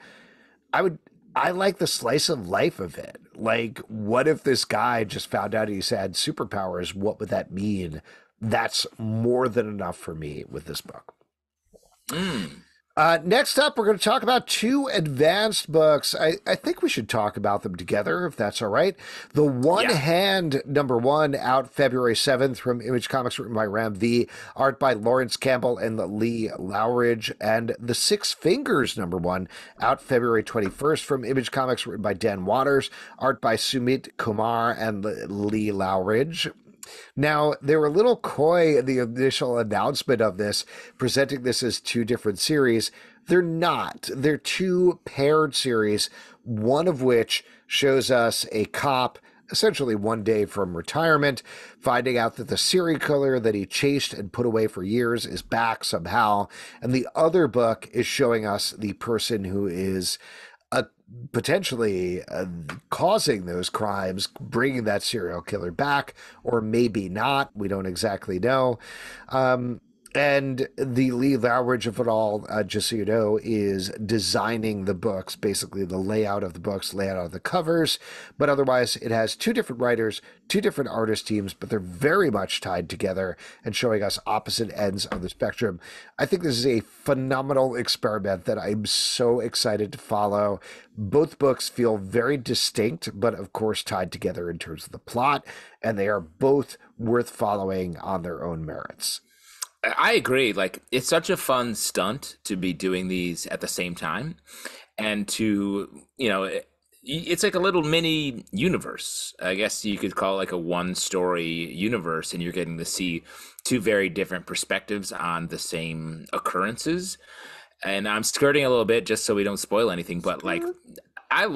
I like the slice of life of it. Like, what if this guy just found out he's had superpowers? What would that mean? That's more than enough for me with this book. Next up, we're going to talk about 2 advanced books. I think we should talk about them together, if that's all right. The One Hand, number 1, out February 7th from Image Comics, written by Ram V, art by Lawrence Campbell and Lee Lowridge. And The Six Fingers, number 1, out February 21st from Image Comics, written by Dan Waters, art by Sumit Kumar and Lee Lowridge. Now, they were a little coy in the initial announcement of this, presenting this as 2 different series. They're not. They're 2 paired series, one of which shows us a cop, essentially one day from retirement, finding out that the serial killer that he chased and put away for years is back somehow. And the other book is showing us the person who is potentially causing those crimes, bringing that serial killer back, or maybe not. We don't exactly know. And the lead language of it all, just so you know, is designing the books, basically the layout of the books, layout of the covers. But otherwise, it has two different writers, two different artist teams, but they're very much tied together and showing us opposite ends of the spectrum. I think this is a phenomenal experiment that I'm so excited to follow. Both books feel very distinct, but of course tied together in terms of the plot, and they are both worth following on their own merits. I agree. Like, it's such a fun stunt to be doing these at the same time, and to, it's like a little mini universe. I guess you could call it like a one story universe, and you're getting to see two very different perspectives on the same occurrences. And I'm skirting a little bit just so we don't spoil anything, but like, I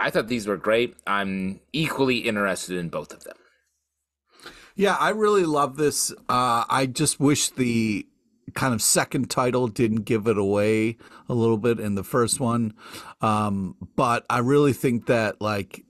thought these were great. I'm equally interested in both of them. Yeah, I really love this. I just wish the kind of second title didn't give it away a little bit in the first one. But I really think that, like,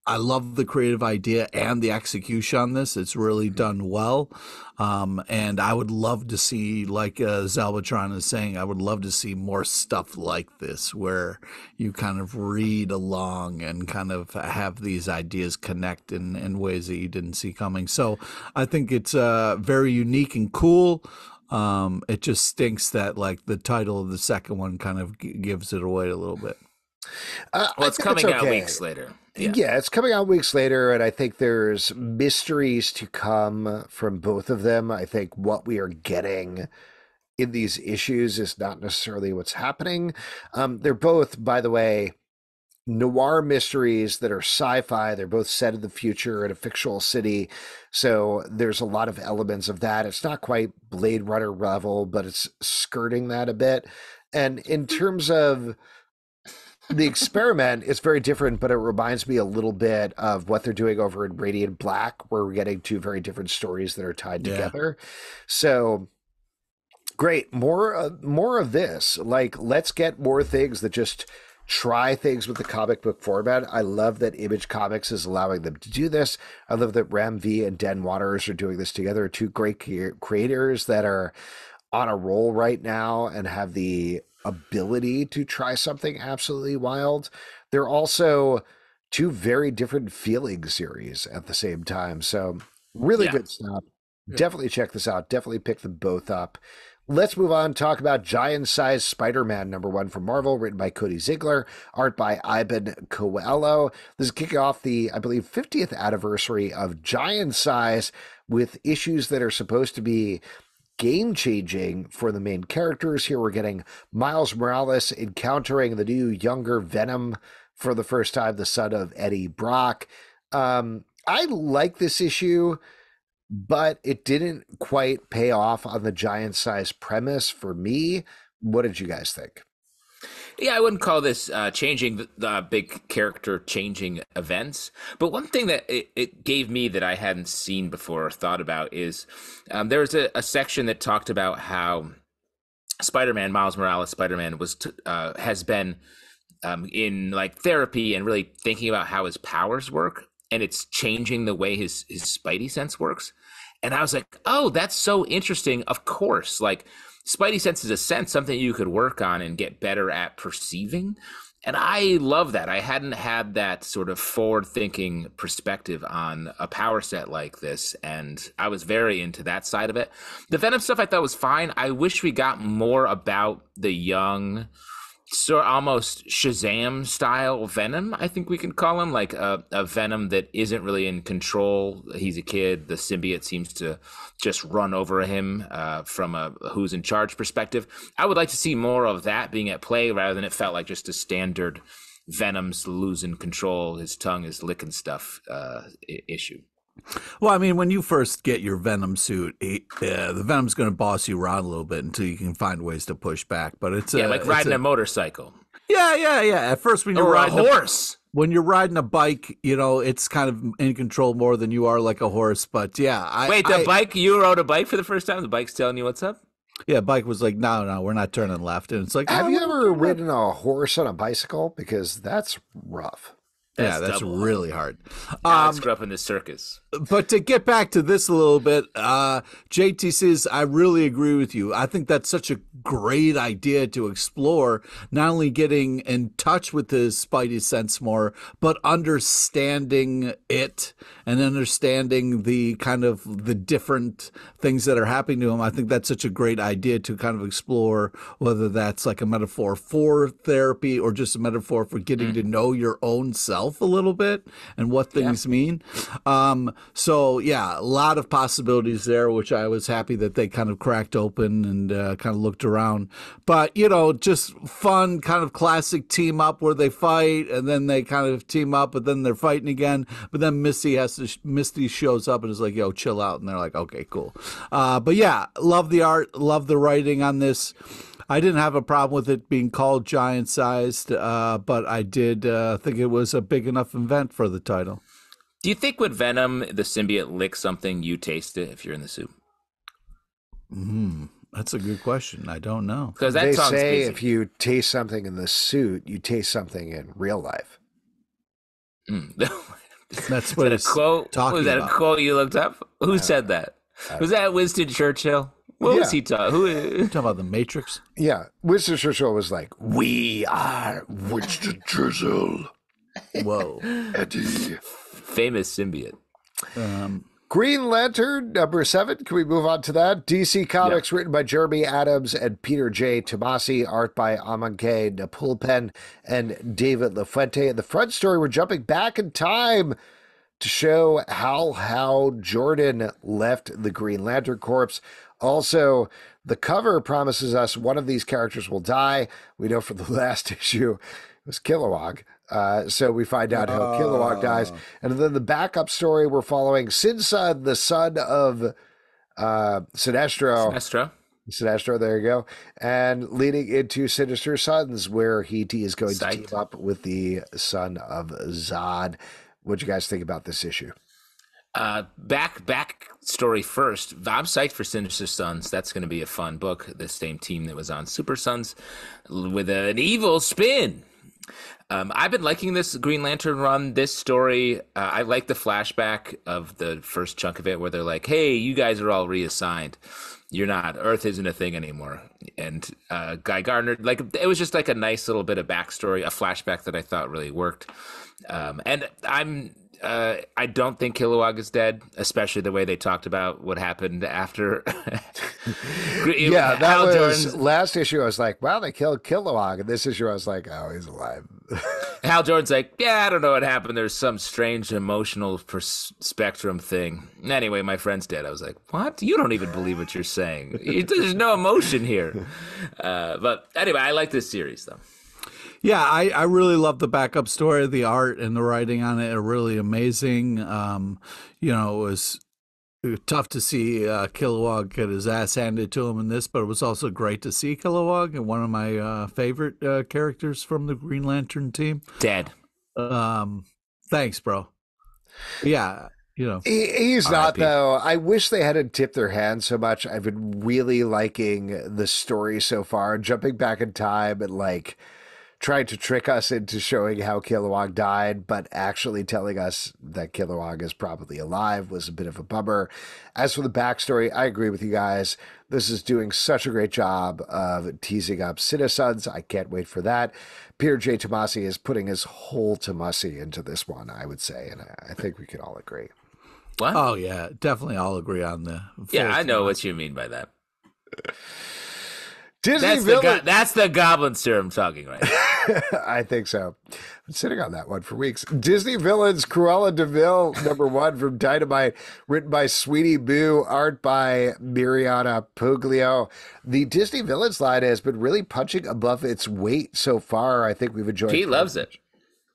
I love the creative idea and the execution on this. It's really done well. And I would love to see, like Zalbatron is saying, I would love to see more stuff like this where you kind of read along and kind of have these ideas connect in ways that you didn't see coming. So I think it's very unique and cool. It just stinks that, like, the title of the second one kind of gives it away a little bit. Well, it's coming out weeks later. Yeah, it's coming out weeks later, and I think there's mysteries to come from both of them. I think what we are getting in these issues is not necessarily what's happening. They're both, by the way, noir mysteries that are sci-fi. They're both set in the future in a fictional city, so there's a lot of elements of that. It's not quite Blade Runner level, but it's skirting that a bit. And in terms of the experiment, is very different, but it reminds me a little bit of what they're doing over in Radiant Black, where we're getting two very different stories that are tied together. So great. More of this. Like, let's get more things that just try things with the comic book format. I love that Image Comics is allowing them to do this. I love that Ram V and Den Waters are doing this together. Two great creators that are on a roll right now and have the ability to try something absolutely wild. They're also two very different feeling series at the same time. So really good stuff. Yeah. Definitely check this out. Definitely pick them both up. Let's move on and talk about Giant Size Spider-Man #1 from Marvel, written by Cody Ziegler, art by Iban Coelho. This is kicking off the, I believe, 50th anniversary of Giant Size, with issues that are supposed to be game-changing for the main characters. Here we're getting Miles Morales encountering the new younger Venom for the first time, the son of Eddie Brock. I like this issue, but it didn't quite pay off on the Giant Size premise for me. What did you guys think? Yeah, I wouldn't call this changing the big character changing events. But one thing that it gave me that I hadn't seen before or thought about is there was a section that talked about how Spider-Man, Miles Morales, Spider-Man has been in like therapy and really thinking about how his powers work, and it's changing the way his Spidey sense works. And I was like, oh, that's so interesting. Of course, like, Spidey sense is a sense, something you could work on and get better at perceiving. And I love that. I hadn't had that sort of forward-thinking perspective on a power set like this, and I was very into that side of it. The Venom stuff I thought was fine. I wish we got more about the young, so almost Shazam style Venom, I think we can call him, like a Venom that isn't really in control. He's a kid. The symbiote seems to just run over him from a who's in charge perspective. I would like to see more of that being at play rather than it felt like just a standard Venom's losing control, his tongue is licking stuff issue. Well, I mean, when you first get your Venom suit, the Venom's going to boss you around a little bit until you can find ways to push back. But it's like riding a motorcycle. Yeah. At first, when you're riding a horse, when you're riding a bike, it's kind of in control more than you are like a horse. But yeah, bike. You rode a bike for the first time. The bike's telling you what's up. Yeah, bike was like, no, we're not turning left, and it's like, have you ever ridden a horse on a bicycle? Because that's rough. That's really hard. Alex grew up in the circus. But to get back to this a little bit, JT says, I really agree with you. I think that's such a great idea to explore, not only getting in touch with his Spidey sense more, but understanding it and understanding the kind of the different things that are happening to him. I think that's such a great idea to kind of explore, whether that's like a metaphor for therapy or just a metaphor for getting to know your own self a little bit and what things mean. So yeah, a lot of possibilities there, which I was happy that they kind of cracked open and kind of looked around. But, you know, just fun kind of classic team up where they fight and then they kind of team up, but then they're fighting again. But then Misty shows up and is like, yo, chill out. And they're like, okay, cool. But yeah, love the art, love the writing on this. I didn't have a problem with it being called giant-sized, but I did think it was a big enough event for the title. Do you think when Venom, the symbiote, licks something, you taste it if you're in the suit? That's a good question. I don't know. Because they say if you taste something in the suit, you taste something in real life. That's what it's quote. Was that a quote you looked up? Who said that? Was that Winston Churchill? What was he talking? You talking about the Matrix? Yeah, Winston Churchill was like, "We are Winston Churchill." Whoa, Eddie. Famous symbiote. Green Lantern #7. Can we move on to that? DC Comics, written by Jeremy Adams and Peter J. Tomasi, art by Amanke Napulpen and David LaFuente. In the front story, we're jumping back in time to show how Jordan left the Green Lantern Corps. Also, the cover promises us one of these characters will die. We know from the last issue it was Kilowog. So we find out how Kilowog dies. And then the backup story, we're following Sin Sun, the son of Sinestro. Sinestro, there you go. And leading into Sinister Sons, where he is going to team up with the son of Zod. What'd you guys think about this issue? Back story first. I'm psyched for Sinister Sons. That's going to be a fun book. The same team that was on Super Sons with an evil spin. I've been liking this Green Lantern run. This story, I like the flashback of the first chunk of it where they're like, hey, you guys are all reassigned. You're not. Earth isn't a thing anymore. And Guy Gardner, like, it was just like a nice little bit of backstory, a flashback that I thought really worked. And I don't think Kilowog is dead, especially the way they talked about what happened after. Yeah, that was Jordan's last issue. I was like, wow, they killed Kilowog. And this issue, I was like, oh, he's alive. Hal Jordan's like, yeah, I don't know what happened. There's some strange emotional spectrum thing. Anyway, my friend's dead. I was like, what? You don't even believe what you're saying. There's no emotion here. But anyway, I like this series, though. Yeah, I really love the backup story. The art and the writing on it are really amazing. You know, it was tough to see Kilowog get his ass handed to him in this, but it was also great to see Kilowog and one of my favorite characters from the Green Lantern team. Dead. Thanks, bro. Yeah. You know, he's not, though. I wish they hadn't tipped their hand so much. I've been really liking the story so far, jumping back in time and like trying to trick us into showing how Kilowog died, but actually telling us that Kilowog is probably alive was a bit of a bummer. As for the backstory, I agree with you guys. This is doing such a great job of teasing up Citizens. I can't wait for that. Peter J. Tomasi is putting his whole Tomasi into this one, I would say, and I think we can all agree. What? Oh, yeah, definitely all agree on the Yeah, I know what you mean by that. That's the goblin serum talking right now. I think so. Been sitting on that one for weeks. Disney Villains, Cruella de Vil, #1 from Dynamite, written by Sweetie Boo, art by Miriana Puglio. The Disney Villains line has been really punching above its weight so far. I think we've enjoyed. He loves it.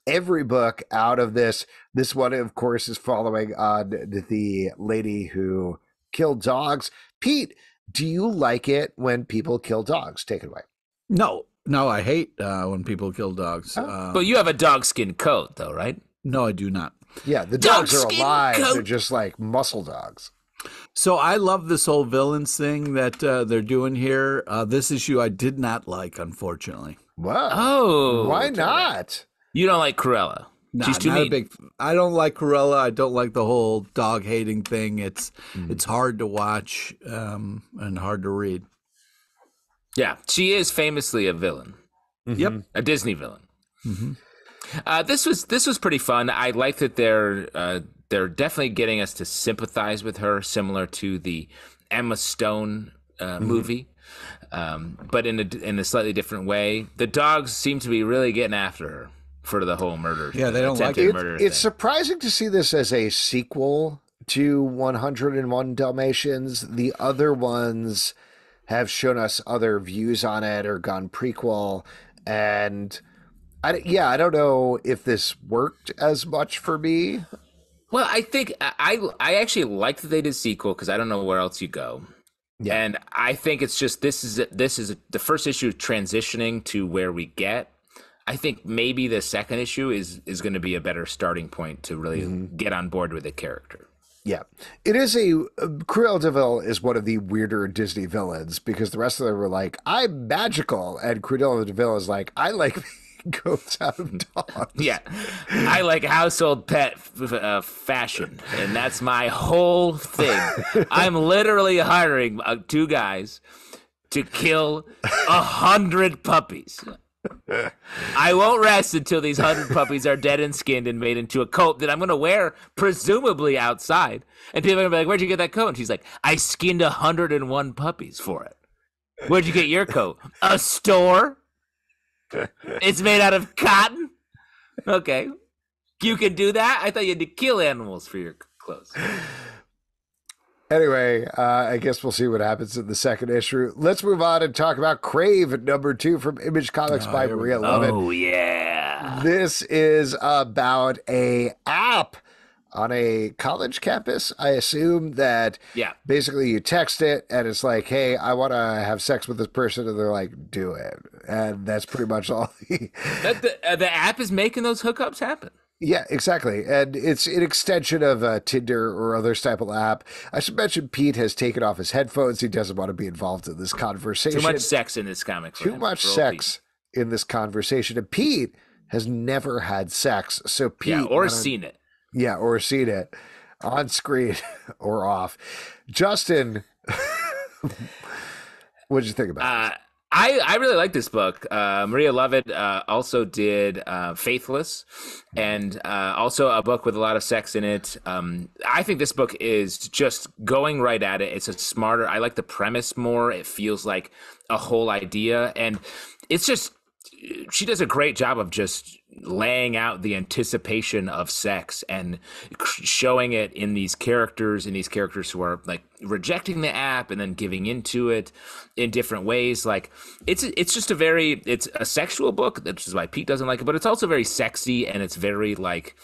Every book out of this. This one, of course, is following on the lady who killed dogs. Pete, do you like it when people kill dogs? Take it away. No, I hate when people kill dogs. But you have a dog skin coat, though, right? No, I do not. Yeah, the dogs are alive. Coat. They're just like muscle dogs. So I love this whole villains thing that they're doing here. This issue I did not like, unfortunately. Wow. Oh. Why not? You don't like Cruella? Nah, She's too not a mean. big. I don't like Cruella. I don't like the whole dog hating thing. It's hard to watch and hard to read. Yeah, she is famously a villain. Yep, a Disney villain. This was pretty fun. I like that they're definitely getting us to sympathize with her, similar to the Emma Stone movie, but in a slightly different way. The dogs seem to be really getting after her for the whole murder. Yeah, they don't like it. Murder It's thing. surprising to see this as a sequel to 101 Dalmatians. The other ones have shown us other views on it or gone prequel, and I don't know if this worked as much for me. Well, I think I actually like that they did sequel because I don't know where else you go. Yeah. And I think it's just this is the first issue transitioning to where we get. I think maybe the second issue is going to be a better starting point to really get on board with the character. Yeah, it is Cruella de Vil is one of the weirder Disney villains because the rest of them were like, I'm magical. And Cruella de Vil is like, I like goats out of dogs. Yeah, I like household pet fashion. And that's my whole thing. I'm literally hiring 2 guys to kill 100 puppies. I won't rest until these 100 puppies are dead and skinned and made into a coat that I'm going to wear, presumably outside. And people are going to be like, where'd you get that coat? And she's like, I skinned 101 puppies for it. Where'd you get your coat? A store? It's made out of cotton? Okay. You can do that? I thought you had to kill animals for your clothes. Anyway, I guess we'll see what happens in the second issue. Let's move on and talk about Crave #2 from Image Comics by Maria Lovett. Oh, yeah. This is about a app on a college campus, I assume, that basically you text it and it's like, hey, I want to have sex with this person, and they're like, do it. And that's pretty much all. The app is making those hookups happen. Yeah, exactly. And it's an extension of Tinder or other type of app. I should mention Pete has taken off his headphones. He doesn't want to be involved in this conversation. Too much sex in this comic. Too much sex in this conversation. And Pete has never had sex. So Pete... Yeah, or seen it. Yeah, or seen it on screen or off. Justin, what did you think about it? I really like this book. Maria Lovett also did Faithless, and also a book with a lot of sex in it. I think this book is just going right at it. It's a smarter. I like the premise more. It feels like a whole idea, and it's just she does a great job of just laying out the anticipation of sex and showing it in these characters who are like rejecting the app and then giving into it in different ways. Like it's just it's a sexual book, which is why Pete doesn't like it, but it's also very sexy, and it's very like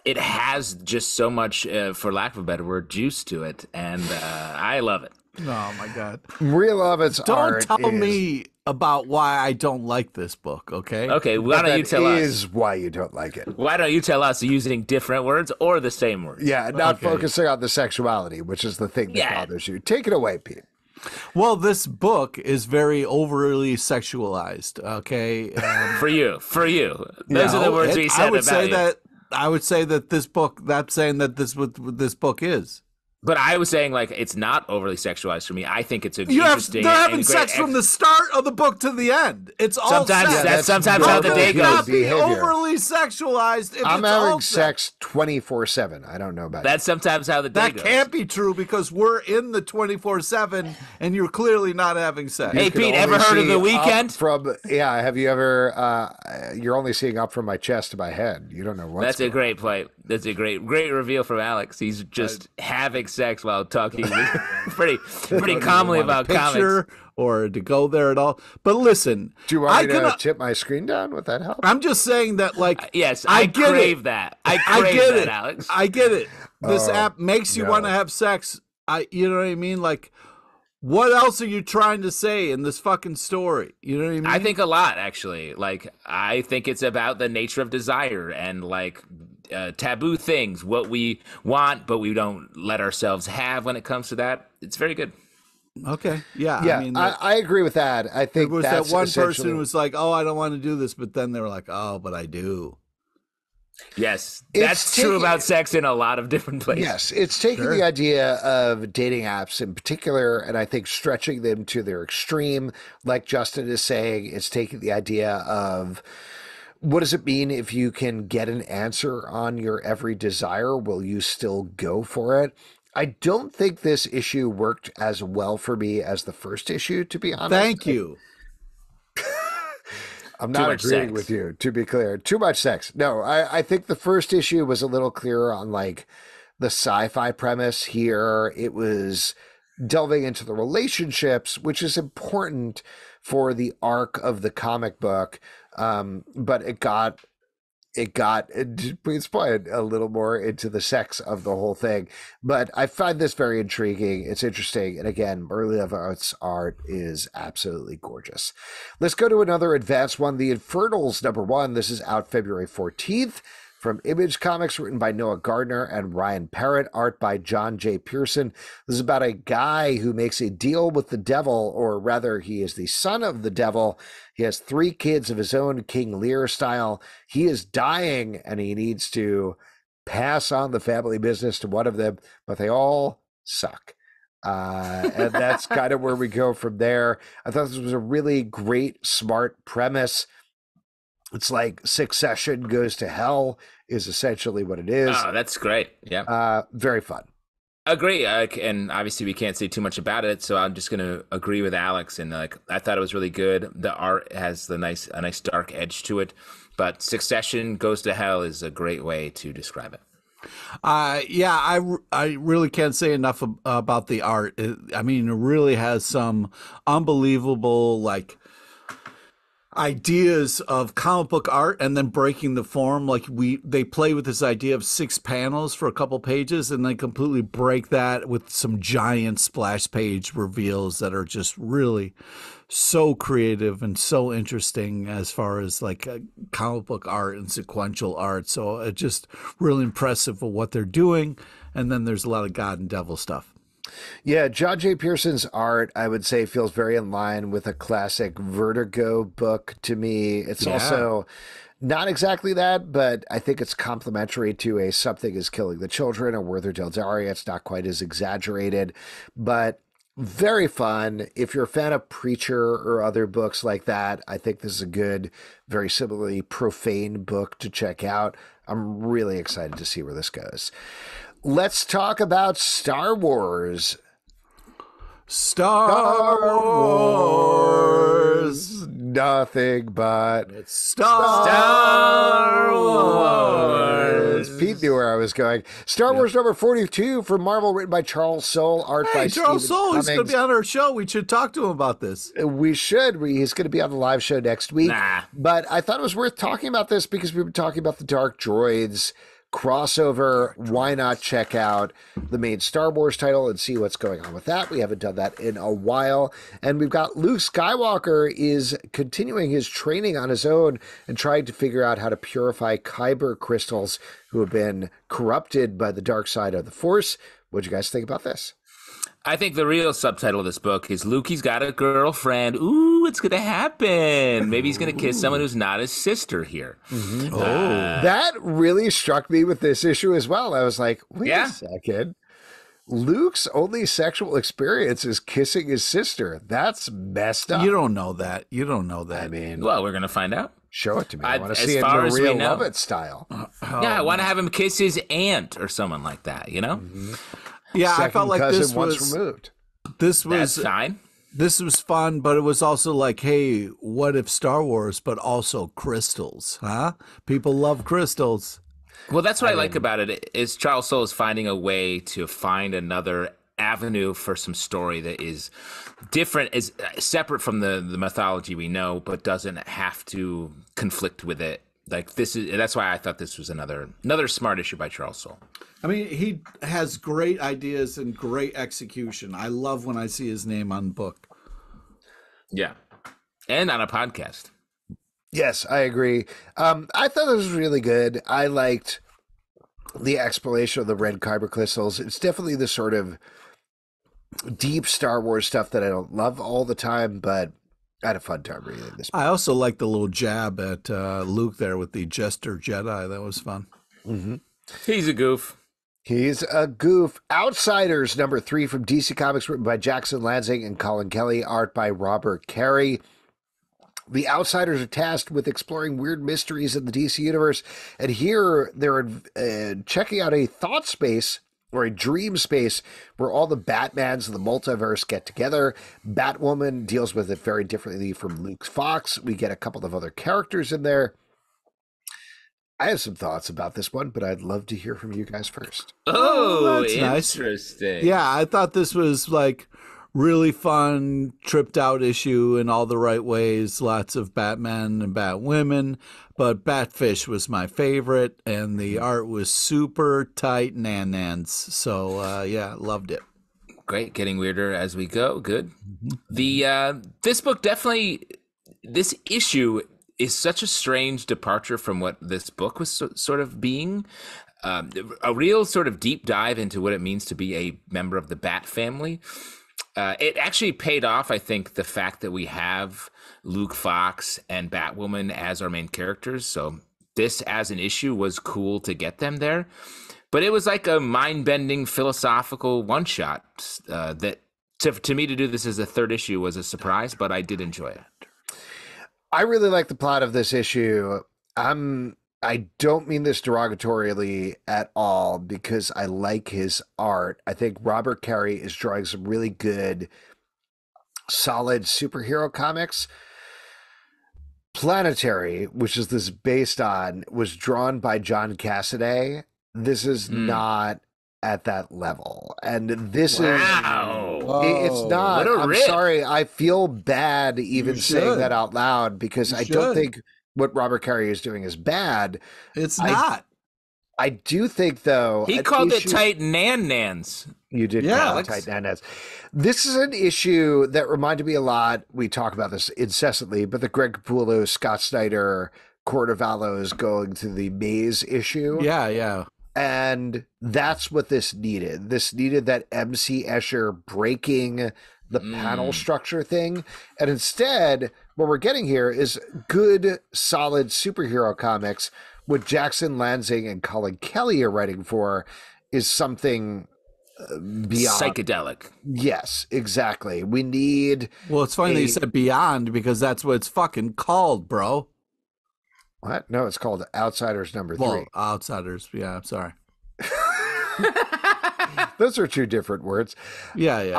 it has just so much, for lack of a better word, juice to it, and I love it. Oh my God. Maria Lovett's art Don't tell me about why I don't like this book, okay? Okay, why don't you tell us? That is why you don't like it. Why don't you tell us using different words or the same words? Yeah, not focusing on the sexuality, which is the thing that bothers you. Take it away, Pete. Well, this book is very overly sexualized, okay? For you. Those are the words we said about you. I would say that this book, that's saying that this what this book is. But I was saying, like, it's not overly sexualized for me. I think it's they're having sex from the start of the book to the end. It's all sometimes sex. That's sometimes how the day goes. Not be overly sexualized. If I'm it's having all sex 24/7. I don't know about that's sometimes how the day goes. That can't be true because we're in the 24/7, and you're clearly not having sex. Hey, Pete, ever heard of The Weeknd? Have you ever? You're only seeing up from my chest to my head. You don't know what. That's a great play. That's a great reveal from Alex. He's just having sex while talking pretty calmly about comics. Or to go there at all. But listen, do you want me to tip my screen down? Would that help? I'm just saying that, like, yes, I crave that. I get it, Alex. I get it. This app makes you want to have sex. You know what I mean? Like, what else are you trying to say in this fucking story? You know what I mean? I think a lot, actually. Like, I think it's about the nature of desire and, like, taboo things, what we want, but we don't let ourselves have when it comes to that. It's very good. Okay. Yeah. I mean, I agree with that. I think there was that one person who was like, oh, I don't want to do this. But then they were like, oh, but I do. Yes, that's true about sex in a lot of different places. Yes, it's taking the idea of dating apps in particular, and I think stretching them to their extreme. Like Justin is saying, it's taking the idea of what does it mean if you can get an answer on your every desire? Will you still go for it? I don't think this issue worked as well for me as the first issue, to be honest. Thank you. I'm not agreeing with you, to be clear. Too much sex. No, I think the first issue was a little clearer on like the sci-fi premise. Here it was delving into the relationships, which is important for the arc of the comic book. But it's probably a little more into the sex of the whole thing. But I find this very intriguing. It's interesting. And again, Marco Locati's art is absolutely gorgeous. Let's go to another advanced one. The Infernals #1. This is out February 14th. From Image Comics, written by Noah Gardner and Ryan Parrott, art by John J. Pearson. This is about a guy who makes a deal with the devil, or rather, he is the son of the devil. He has 3 kids of his own, King Lear style. He is dying, and he needs to pass on the family business to one of them, but they all suck. And that's kind of where we go from there. I thought this was a really great, smart premise. It's like Succession goes to hell is essentially what it is. Oh, that's great. Yeah. Very fun. Agree. And obviously we can't say too much about it, so I'm just going to agree with Alex. And like, I thought it was really good. The art has a nice dark edge to it, but Succession goes to hell is a great way to describe it. I really can't say enough about the art. It really has some unbelievable, like, ideas of comic book art and then breaking the form. Like they play with this idea of 6 panels for a couple pages and then completely break that with some giant splash page reveals that are just really so creative and so interesting as far as like comic book art and sequential art. So just really impressive with what they're doing. And then there's a lot of God and devil stuff. Yeah, John J. Pearson's art, I would say, feels very in line with a classic Vertigo book to me. It's also not exactly that, but I think it's complementary to a Something is Killing the Children, a Werther Dell'Edera. It's not quite as exaggerated, but very fun. If you're a fan of Preacher or other books like that, I think this is a good, very similarly profane book to check out. I'm really excited to see where this goes. Let's talk about Star Wars. Star Wars. Nothing but Star Wars. Pete knew where I was going. Star Wars number 42 from Marvel, written by Charles Soule, art by Charles Stephen Soule. Cummings. He's going to be on our show. We should talk to him about this. We should. He's going to be on the live show next week. But I thought it was worth talking about this because we've been talking about the Dark Droids crossover. Why not check out the main Star Wars title and see what's going on with that? We haven't done that in a while. And we've got Luke Skywalker is continuing his training on his own and trying to figure out how to purify kyber crystals who have been corrupted by the dark side of the Force. What do you guys think about this? I think the real subtitle of this book is Lukey's got a girlfriend. Ooh, it's going to happen. Maybe he's going to kiss someone who's not his sister here. Mm-hmm. That really struck me with this issue as well. I was like, wait a second. Luke's only sexual experience is kissing his sister. That's messed up. You don't know that. I mean, well, we're going to find out. Show it to me. I want to see it in the real Love It style. Yeah, I want to have him kiss his aunt or someone like that, you know? Mm-hmm. Yeah, Second I felt like cousin this was removed. This was That's fine. This was fun, but it was also like, hey, what if Star Wars, but also crystals, huh? People love crystals. Well, that's what I like about it is Charles Soule is finding a way to find another avenue for some story that is different, is separate from the mythology we know, but doesn't have to conflict with it. Like that's why I thought this was another smart issue by Charles Soule. I mean, he has great ideas and great execution. I love when I see his name on book. Yeah. And on a podcast. Yes, I agree. I thought this was really good. I liked the explanation of the red kyber crystals. It's definitely the sort of deep Star Wars stuff that I don't love all the time, but I had a fun time reading this. I also like the little jab at Luke there with the Jester Jedi. That was fun. Mm-hmm. He's a goof. He's a goof. Outsiders, number 3 from DC Comics, written by Jackson Lansing and Colin Kelly, art by Robert Carey. The Outsiders are tasked with exploring weird mysteries in the DC universe, and here they're checking out a thought space or a dream space where all the Batmans of the multiverse get together. Batwoman deals with it very differently from Luke Fox. We get a couple of other characters in there. I have some thoughts about this one, but I'd love to hear from you guys first. Oh, that's interesting. Nice. Yeah, I thought this was like really fun, tripped out issue in all the right ways. Lots of Batman and Batwomen, but Batfish was my favorite, and the art was super tight nan-nans. So, yeah, loved it. Great, getting weirder as we go. Good. The this book definitely, this issue is such a strange departure from what this book was sort of being. A real sort of deep dive into what it means to be a member of the Bat family. It actually paid off, I think, the fact that we have Luke Fox and Batwoman as our main characters. So this as an issue was cool to get them there. But it was like a mind-bending philosophical one-shot that to me to do this as a third issue was a surprise, but I did enjoy it. I really like the plot of this issue. I don't mean this derogatorily at all because I like his art. I think Robert Carey is drawing some really good, solid superhero comics. Planetary, which is this based on, was drawn by John Cassaday. This is not at that level. And this it's not. I'm sorry. I feel bad even saying that out loud because I don't think what Robert Carey is doing is bad. It's not. I do think, though... He called it tight nan-nans. You did call it tight nan-nans. This is an issue that reminded me a lot. We talk about this incessantly, but the Greg Capullo, Scott Snyder, Cordovalos going through the Maze issue. Yeah. And that's what this needed. This needed that MC Escher breaking the panel structure thing. And instead, what we're getting here is good, solid superhero comics. What Jackson Lansing and Colin Kelly are writing for is something beyond. Psychedelic. Yes, exactly. We need... Well, it's funny that you said beyond because that's what it's fucking called, bro. What? No, it's called Outsiders number 3. Well, Outsiders. Yeah, I'm sorry. Those are two different words. Yeah.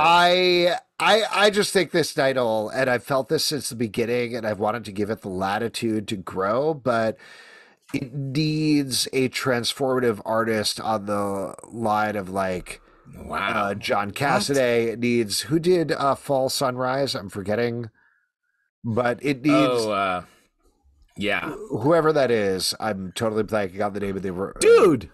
I just think this title, and I've felt this since the beginning, and I've wanted to give it the latitude to grow, but it needs a transformative artist on the line of like John Cassaday. It needs, who did Fall Sunrise? I'm forgetting, but it needs whoever that is. I'm totally blanking on the name of the dude.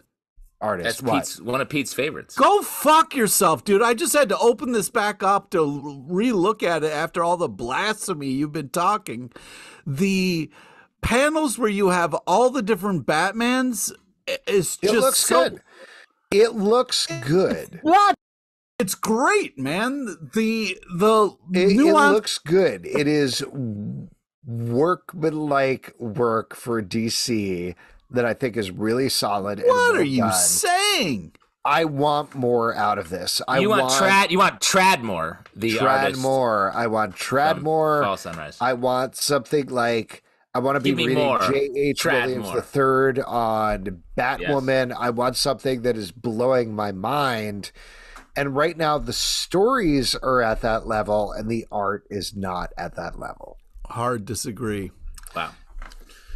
Artist. That's one of Pete's favorites. Go fuck yourself, dude. I just had to open this back up to re-look at it after all the blasphemy you've been talking. The panels where you have all the different Batmans is just looks good. It looks good. What? It's great, man. The it looks good. It is workmanlike work for DC that I think is really solid. What are you saying? I want more out of this. You want Tradmore, the artist. Tradmore. I want Tradmore. Fall Sunrise. I want something like, I want to be reading J.H. Williams III on Batwoman. Yes. I want something that is blowing my mind. And right now, the stories are at that level, and the art is not at that level. Hard disagree. Wow.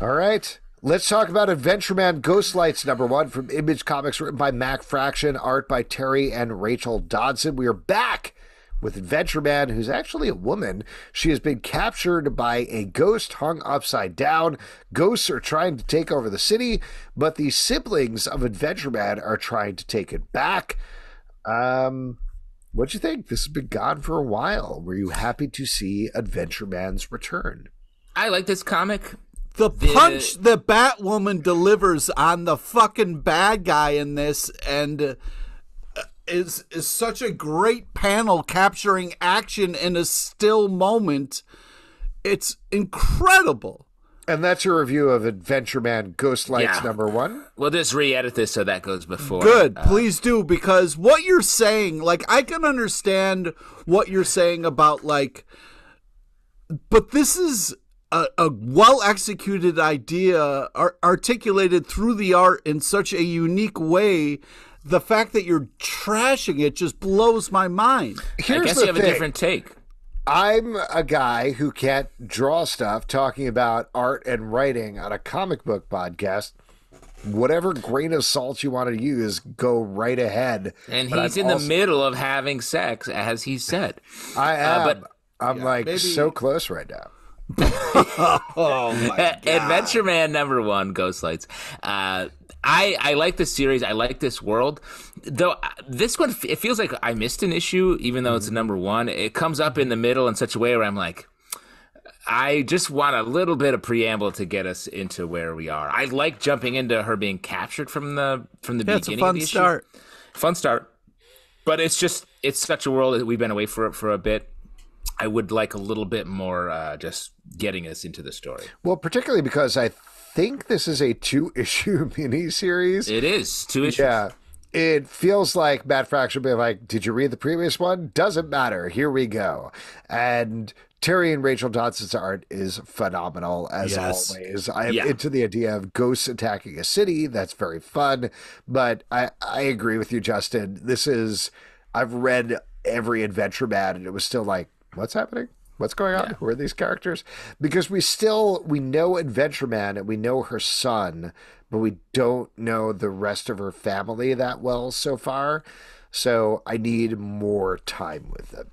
All right. Let's talk about Adventure Man Ghostlights #1 from Image Comics, written by Mac Fraction, art by Terry and Rachel Dodson. We are back with Adventure Man, who's actually a woman. She has been captured by a ghost hung upside down. Ghosts are trying to take over the city, but the siblings of Adventure Man are trying to take it back. What'd you think? This has been gone for a while. Were you happy to see Adventure Man's return? I like this comic. The punch the Batwoman delivers on the fucking bad guy in this and is such a great panel capturing action in a still moment. it's incredible. And that's your review of Adventure Man Ghost Lights #1? We'll just re-edit this so that goes before. Good, please do, because what you're saying, like, I can understand what you're saying about, like, but this is a well-executed idea articulated through the art in such a unique way. The fact that you're trashing it just blows my mind. I guess you have a different take. I'm a guy who can't draw stuff talking about art and writing on a comic book podcast. Whatever grain of salt you want to use, go right ahead. And he's in the middle of having sex, as he said. I am. I'm so close right now. Oh my God. Adventure Man #1, Ghost Lights. I like this series. I like this world. Though this one, it feels like I missed an issue, even though it's a #1. It comes up in the middle in such a way where I'm like, I just want a little bit of preamble to get us into where we are. I like jumping into her being captured from the beginning. It's a fun start. Fun start. But it's such a world that we've been away for a bit. I would like a little bit more just getting us into the story. Well, particularly because I think this is a 2-issue miniseries. It is 2 issues. Yeah. It feels like Matt Fraction would be like, did you read the previous one? Doesn't matter. Here we go. And Terry and Rachel Johnson's art is phenomenal, as always. I'm into the idea of ghosts attacking a city. That's very fun. But I agree with you, Justin. I've read every Adventure Man, and it was still like, what's happening? What's going on? Yeah. Who are these characters? Because we know Adventure Man and we know her son, but we don't know the rest of her family that well so far. So I need more time with them.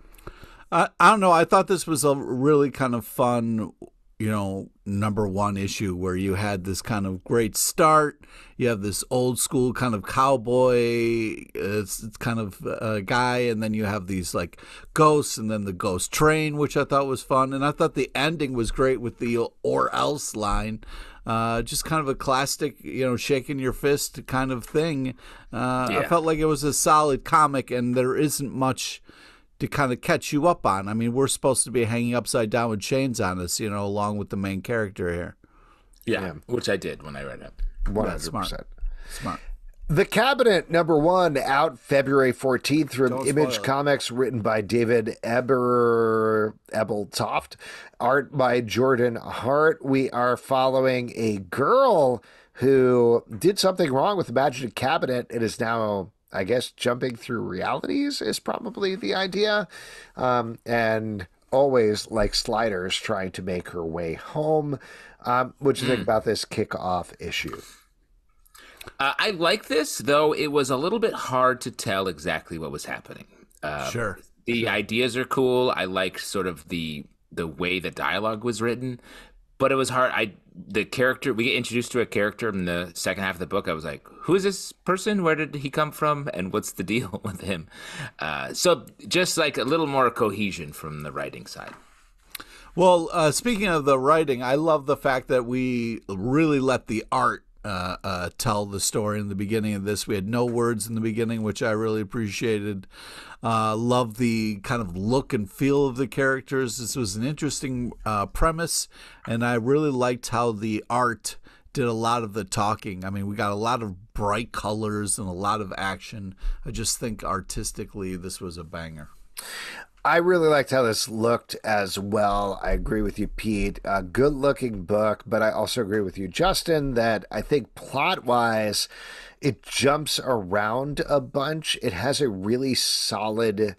I don't know. I thought this was a really kind of fun, #1 issue where you had this kind of great start. You have this old school kind of cowboy, it's kind of guy, and then you have these like ghosts, and then the ghost train, which I thought was fun. And I thought the ending was great with the or else line. Just kind of a classic, shaking your fist kind of thing. I felt like it was a solid comic, and there isn't much to kind of catch you up on. I mean, we're supposed to be hanging upside down with chains on us, along with the main character here. Yeah, which I did when I read it. 100%. Smart. The Cabinet #1 out February 14th from Image Comics, written by David Ebeltoft, art by Jordan Hart. We are following a girl who did something wrong with the magic cabinet and is now, I guess, jumping through realities is probably the idea. And always, like sliders, trying to make her way home. What do you think about this kickoff issue? I like this, though it was a little bit hard to tell exactly what was happening. Sure. The ideas are cool. I like sort of the way the dialogue was written, but it was hard. We get introduced to a character in the second half of the book. I was like, who is this person? Where did he come from? And what's the deal with him? So just like a little more cohesion from the writing side. Well, speaking of the writing, I love the fact that we really let the art tell the story in the beginning of this. We had no words in the beginning, which I really appreciated. Love the kind of look and feel of the characters. This was an interesting premise, and I really liked how the art did a lot of the talking. I mean, we got a lot of bright colors and a lot of action. I just think artistically this was a banger. I really liked how this looked as well. I agree with you, Pete. A good-looking book, but I also agree with you, Justin, that I think plot-wise, it jumps around a bunch. It has a really solid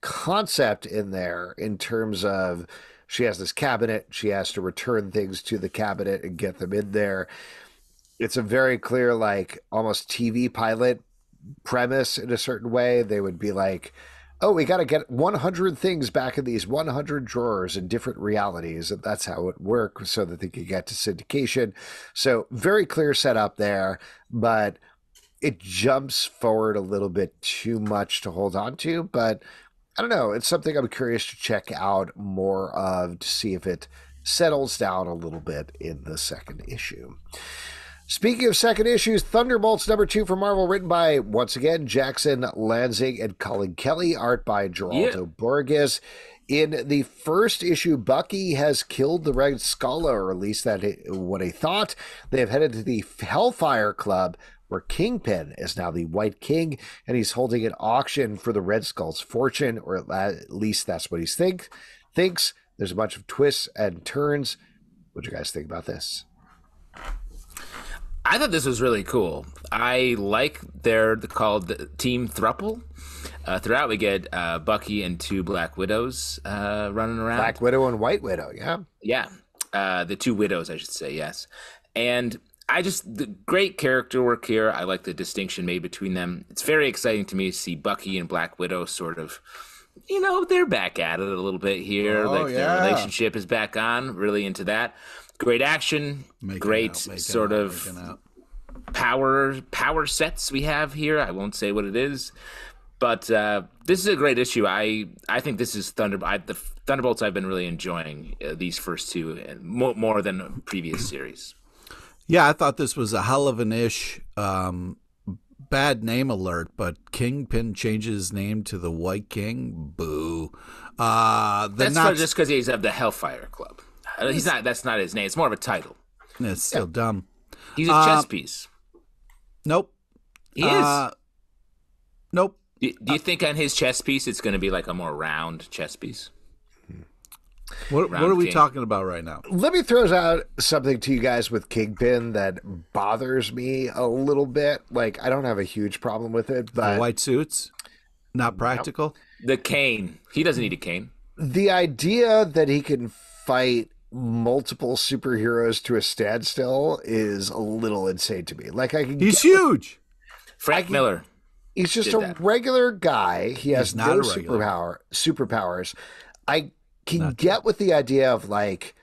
concept in there in terms of she has this cabinet. She has to return things to the cabinet and get them in there. It's a very clear, like, almost TV pilot premise in a certain way. They would be like, oh, we got to get 100 things back in these 100 drawers in different realities. And that's how it works so that they can get to syndication. So very clear setup there, but it jumps forward a little bit too much to hold on to. But I don't know. It's something I'm curious to check out more of to see if it settles down a little bit in the second issue. Speaking of second issues, Thunderbolts #2 from Marvel, written by, once again, Jackson Lanzing and Colin Kelly, art by Geraldo Borges. In the first issue, Bucky has killed the Red Skull, or at least that what he thought. They have headed to the Hellfire Club, where Kingpin is now the White King, and he's holding an auction for the Red Skull's fortune, or at least that's what he thinks. There's a bunch of twists and turns. What do you guys think about this? I thought this was really cool. I like they're called Team Thruple. Throughout, we get Bucky and 2 Black Widows running around. Black Widow and White Widow, yeah. Yeah, the 2 widows, I should say, yes. And the great character work here. I like the distinction made between them. It's very exciting to me to see Bucky and Black Widow sort of, they're back at it a little bit here. Their relationship is back on, really into that. Great action, power sets we have here. I won't say what it is, but this is a great issue. I think this is the Thunderbolts I've been really enjoying these first 2, and more than the previous series. Yeah, I thought this was a hell of an ish. Bad name alert, but Kingpin changes his name to the White King. Boo. That's just because he's of the Hellfire Club. He's not. That's not his name. It's more of a title. It's still dumb. He's a chess piece. Nope. He is. Nope. Do you think on his chess piece it's going to be like a more round chess piece? What are we talking about right now? Let me throw out something to you guys with Kingpin that bothers me a little bit. Like, I don't have a huge problem with it, but the white suits, not practical. The cane. He doesn't need a cane. The idea that he can fight multiple superheroes to a standstill is a little insane to me. Like, he's huge. Frank Miller. He's just a regular guy. He has no superpowers. I can get with the idea of, like,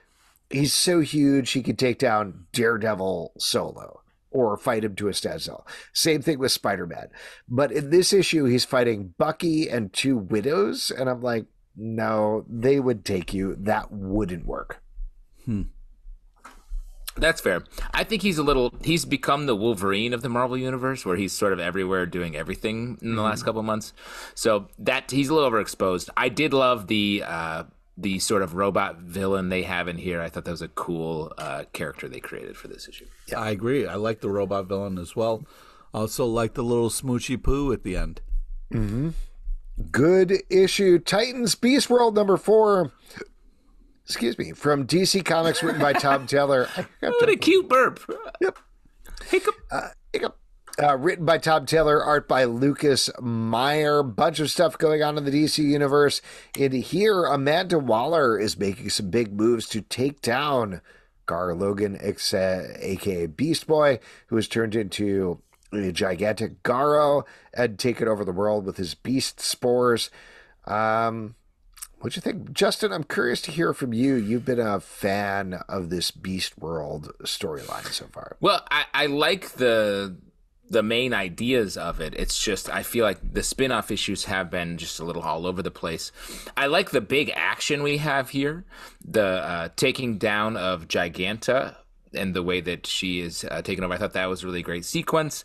he's so huge he could take down Daredevil solo or fight him to a standstill. Same thing with Spider-Man. But in this issue, he's fighting Bucky and 2 widows, and I'm like, no, they would take you. That wouldn't work. That's fair. I think he's become the Wolverine of the Marvel Universe, where he's sort of everywhere doing everything in the last couple of months. So that he's a little overexposed. I did love the sort of robot villain they have in here. I thought that was a cool character they created for this issue. Yeah, I agree. I like the robot villain as well. Also like the little smoochy poo at the end. Mm-hmm. Good issue. Titans Beast World number 4. Excuse me, from DC Comics, written by Tom Taylor. What a cute burp. Yep. Hiccup. Hiccup. Written by Tom Taylor, art by Lucas Meyer. Bunch of stuff going on in the DC universe. In here, Amanda Waller is making some big moves to take down Gar Logan, a.k.a. Beast Boy, who has turned into a gigantic Garo and taken over the world with his beast spores. What'd you think? Justin, I'm curious to hear from you. You've been a fan of this Beast World storyline so far. Well, I like the main ideas of it. It's just, I feel like the spin-off issues have been just a little all over the place. I like the big action we have here. The taking down of Giganta and the way that she is taken over. I thought that was a really great sequence.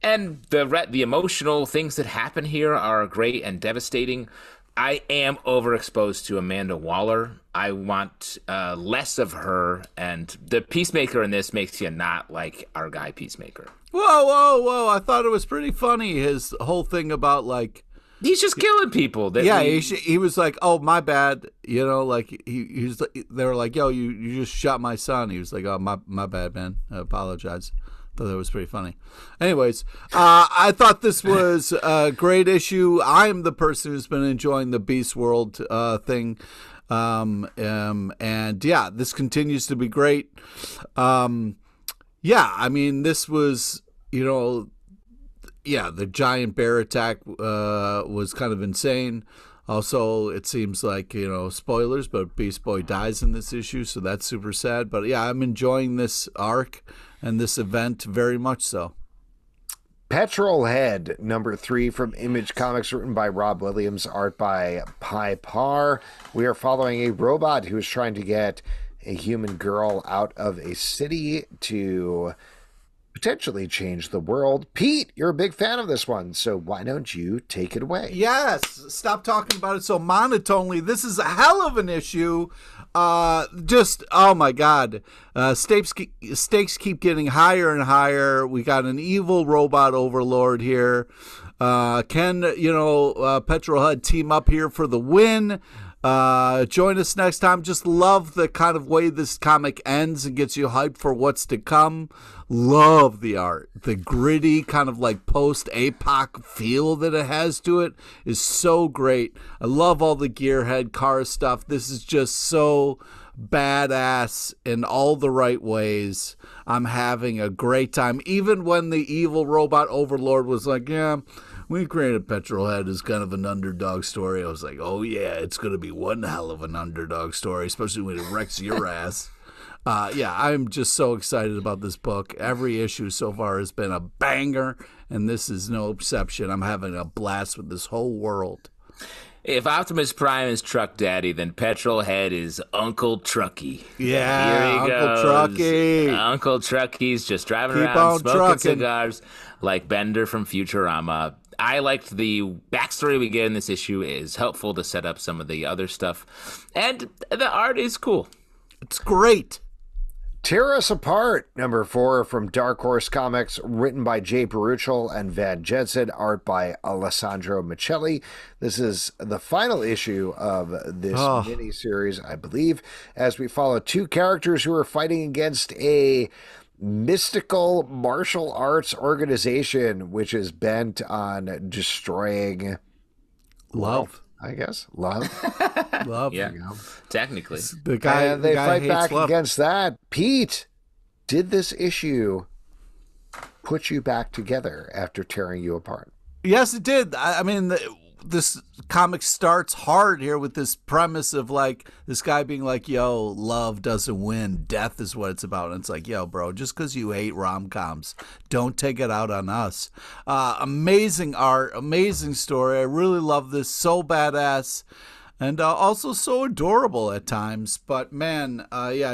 And the emotional things that happen here are great and devastating. I am overexposed to Amanda Waller. I want less of her, and the Peacemaker in this makes you not like our guy Peacemaker. Whoa. I thought it was pretty funny, his whole thing about, like... He's just killing people. He was like, oh, my bad. You know, like, they were like, yo, you just shot my son. He was like, oh, my bad, man. I apologize. Thought that was pretty funny. Anyways, I thought this was a great issue. I'm the person who's been enjoying the Beast World thing. And yeah, this continues to be great. Yeah, I mean, this was, the giant bear attack was kind of insane. Also, it seems like, spoilers, but Beast Boy dies in this issue, so that's super sad. But yeah, I'm enjoying this arc and this event very much so. Petrol Head, number 3 from Image Comics, written by Rob Williams, art by Pi Par. We are following a robot who is trying to get a human girl out of a city to potentially change the world. Pete, you're a big fan of this one, so why don't you take it away? Yes, stop talking about it so monotonely. This is a hell of an issue. Oh my God. Stakes keep getting higher and higher. We got an evil robot overlord here. Can Petrolhead team up here for the win? Join us next time. Just love the kind of way this comic ends and gets you hyped for what's to come. Love the art. The gritty kind of like post-APOC feel that it has to it is so great. I love all the gearhead car stuff. This is just so badass in all the right ways. I'm having a great time. Even when the evil robot overlord was like, yeah, we created Petrolhead as kind of an underdog story. I was like, oh yeah, it's going to be one hell of an underdog story, especially when it wrecks your ass. I'm just so excited about this book. Every issue so far has been a banger, and this is no exception. I'm having a blast with this whole world. If Optimus Prime is Truck Daddy, then Petrolhead is Uncle Trucky. Yeah, Here he Uncle goes. Trucky. Uncle Trucky's just driving Keep around on smoking trucking. cigars like Bender from Futurama. I liked the backstory we get in this issue is helpful to set up some of the other stuff. And the art is cool. It's great. Tear Us Apart, number 4 from Dark Horse Comics, written by Jay Baruchel and Van Jensen, art by Alessandro Michelli. This is the final issue of this mini-series, I believe, as we follow two characters who are fighting against a mystical martial arts organization which is bent on destroying Love. I guess. Love. Love. Yeah, technically. They fight back against that. Pete, did this issue put you back together after tearing you apart? Yes, it did. I mean, this comic starts hard here with this premise of like this guy being like, yo, love doesn't win. Death is what it's about. And it's like, yo, bro, just because you hate rom-coms, don't take it out on us. Amazing art, amazing story. I really love this. So badass. And also so adorable at times. But man,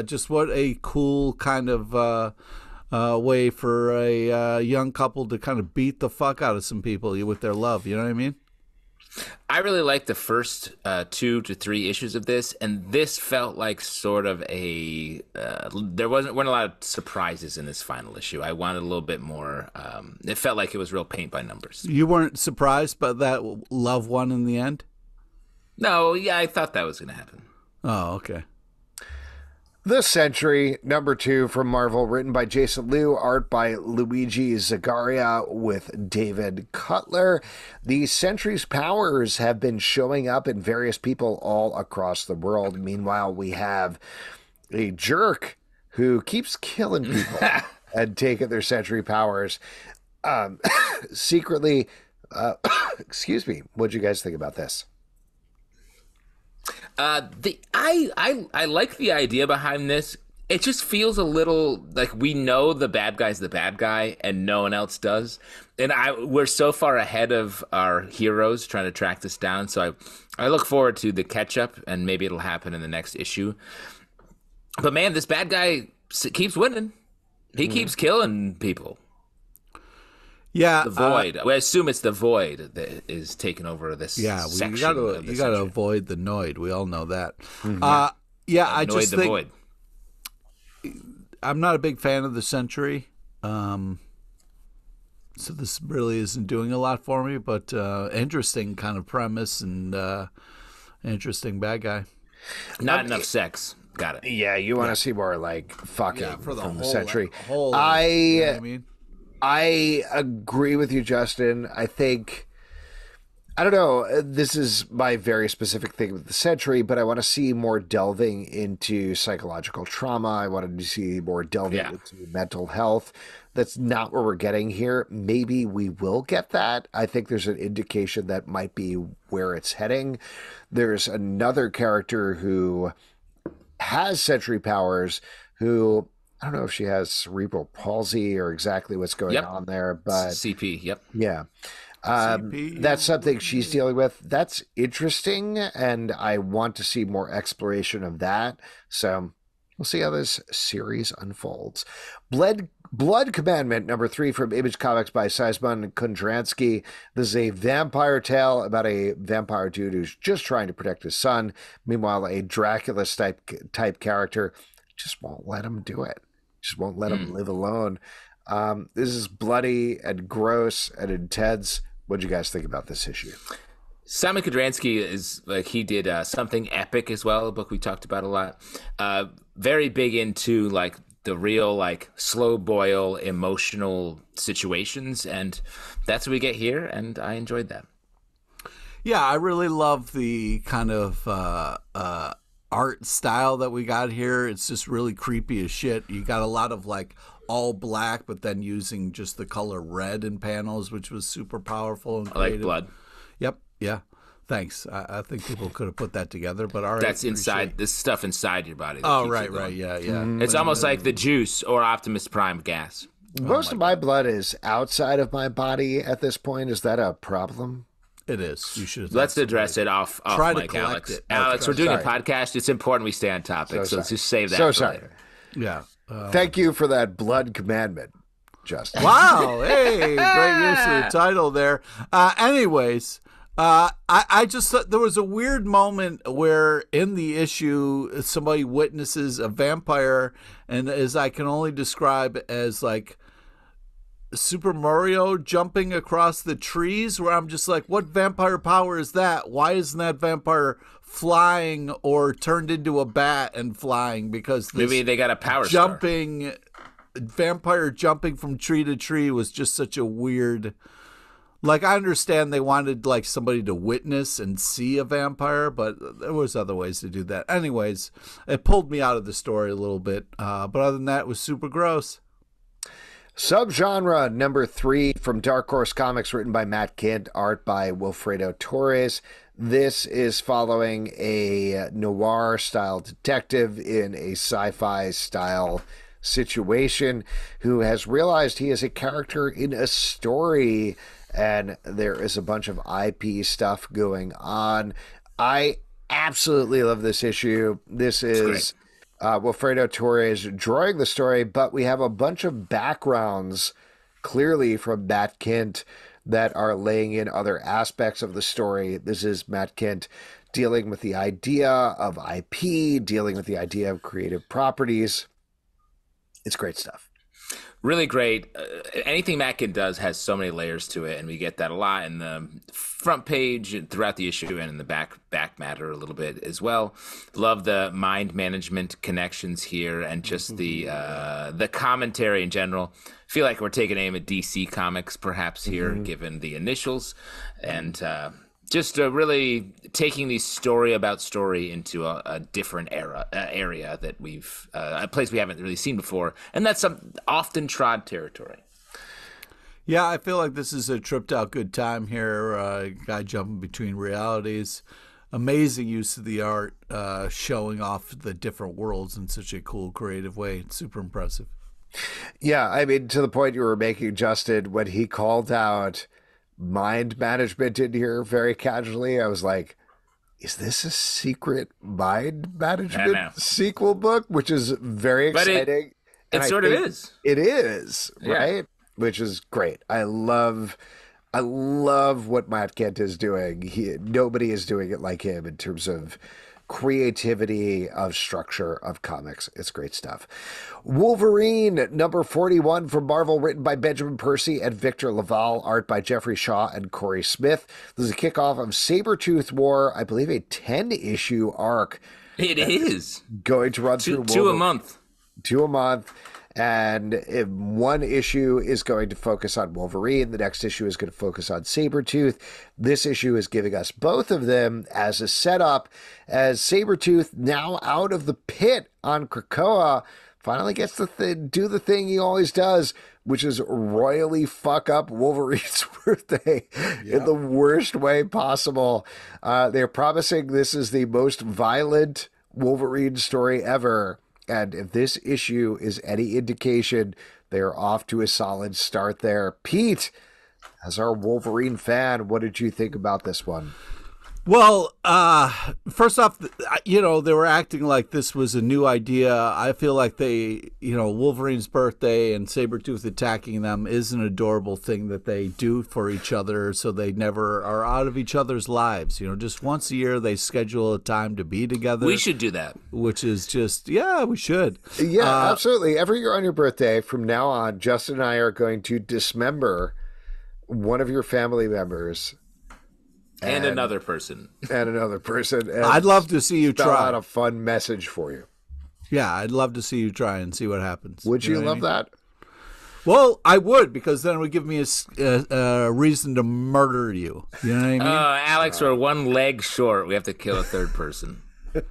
just what a cool kind of way for a young couple to kind of beat the fuck out of some people with their love. You know what I mean? I really liked the first 2 to 3 issues of this, and this felt like sort of a there weren't a lot of surprises in this final issue. I wanted a little bit more. It felt like it was real paint by numbers. You weren't surprised by that love one in the end? No, yeah, I thought that was going to happen. Oh, okay. The Sentry, number 2 from Marvel, written by Jason Liu, art by Luigi Zagaria with David Cutler. The Sentry's powers have been showing up in various people all across the world. Meanwhile, we have a jerk who keeps killing people and taking their Sentry powers. Secretly, excuse me, what'd you guys think about this? I like the idea behind this. It just feels a little like we know the bad guy's the bad guy and no one else does. And we're so far ahead of our heroes trying to track this down. So I look forward to the catch up, and maybe it'll happen in the next issue. But man, this bad guy keeps winning. He keeps killing people. Yeah, the Void. I assume it's the Void that is taking over this. Yeah, you got to avoid the Noid. We all know that. Mm-hmm. I just think Void. I'm not a big fan of the Sentry, so this really isn't doing a lot for me. But interesting kind of premise and interesting bad guy. Not enough sex. Got it. Yeah, you want to see more like fucking for the from the whole, Sentry. you know what I mean? I agree with you, Justin. I think, I don't know, this is my very specific thing with the Sentry, but I want to see more delving into psychological trauma. I wanted to see more delving into mental health. That's not what we're getting here. Maybe we will get that. I think there's an indication that might be where it's heading. There's another character who has Sentry powers who... I don't know if she has cerebral palsy or exactly what's going on there, but CP, yeah. CP. That's something she's dealing with. That's interesting, and I want to see more exploration of that. So we'll see how this series unfolds. Bled Blood Commandment, number 3 from Image Comics by Seisman Kondransky. This is a vampire tale about a vampire dude who's just trying to protect his son. Meanwhile, a Dracula type character just won't let him do it. Just won't let him live alone. This is bloody and gross and intense. What do you guys think about this issue? Simon Kondransky is like, he did Something Epic as well, a book we talked about a lot. Very big into like the real like slow boil emotional situations, and that's what we get here, and I enjoyed that. Yeah, I really love the kind of art style that we got here. It's just really creepy as shit. You got a lot of like all black, but then using just the color red in panels, which was super powerful and creative. I like blood. Yep. Yeah. Thanks. I think people could have put that together, but all right. That's inside, this stuff inside your body. Oh, right. Yeah. It's almost like the juice or Optimus Prime gas. Most of my blood is outside of my body at this point. Is that a problem? It is. You should. Let's address it off Try mic, to collect Alex. it. Alex, we're doing a podcast. It's important we stay on topic, so let's just save that for later. Yeah. Thank you for that Blood Commandment, Justin. Wow. Hey, great use of the title there. Anyways, I just thought there was a weird moment where in the issue somebody witnesses a vampire, and as I can only describe as like Super Mario jumping across the trees, where I'm just like, what vampire power is that? Why isn't that vampire flying or turned into a bat and flying? Because maybe they got a power jumping vampire jumping from tree to tree was just such a weird. Like, I understand they wanted like somebody to witness and see a vampire, but there was other ways to do that. Anyways, it pulled me out of the story a little bit, but other than that, it was super gross. Subgenre number 3 from Dark Horse Comics, written by Matt Kindt, art by Wilfredo Torres. This is following a noir-style detective in a sci-fi-style situation who has realized he is a character in a story, and there is a bunch of IP stuff going on. I absolutely love this issue. This is Wilfredo Torres drawing the story, but we have a bunch of backgrounds clearly from Matt Kindt that are laying in other aspects of the story. This is Matt Kindt dealing with the idea of IP, dealing with the idea of creative properties. It's great stuff. Really great. Anything Matt Kindt does has so many layers to it, and we get that a lot in the front page and throughout the issue and in the back matter a little bit as well. Love the mind management connections here and just the commentary in general. Feel like we're taking aim at DC Comics perhaps here, given the initials, and just really taking the story about story into a different area that we've a place we haven't really seen before, and that's some often trod territory. Yeah, I feel like this is a tripped out good time here. Guy jumping between realities. Amazing use of the art, showing off the different worlds in such a cool, creative way. It's super impressive. Yeah, I mean, to the point you were making, Justin, when he called out mind management in here very casually, I was like, is this a secret mind management sequel book? Which is very exciting. It sort of is. It is, right? Which is great. I love what Matt Kindt is doing. Nobody is doing it like him in terms of creativity, of structure, of comics. It's great stuff. Wolverine, number 41 from Marvel, written by Benjamin Percy and Victor Laval, art by Jeffrey Shaw and Corey Smith. This is a kickoff of Sabretooth War, I believe a 10-issue arc. It is. Going to run through two a month. 2 a month. And if one issue is going to focus on Wolverine, the next issue is going to focus on Sabretooth. This issue is giving us both of them as a setup, as Sabretooth, now out of the pit on Krakoa, finally gets to do the thing he always does, which is royally fuck up Wolverine's birthday in the worst way possible. They're promising this is the most violent Wolverine story ever. And if this issue is any indication, they're off to a solid start there. Pete, as our Wolverine fan, what did you think about this one? Well, first off, they were acting like this was a new idea. I feel like Wolverine's birthday and Sabretooth attacking them is an adorable thing that they do for each other, so they never are out of each other's lives. Just once a year they schedule a time to be together. We should do that. Which is just, we should. Yeah, absolutely. Every year on your birthday, from now on, Justin and I are going to dismember one of your family members. And another person. And I'd love to see you try. Out a fun message for you. Yeah, I'd love to see you try and see what happens. Would you love that? Well, I would, because then it would give me a reason to murder you. You know what I mean? Alex, we're one leg short. We have to kill a third person. To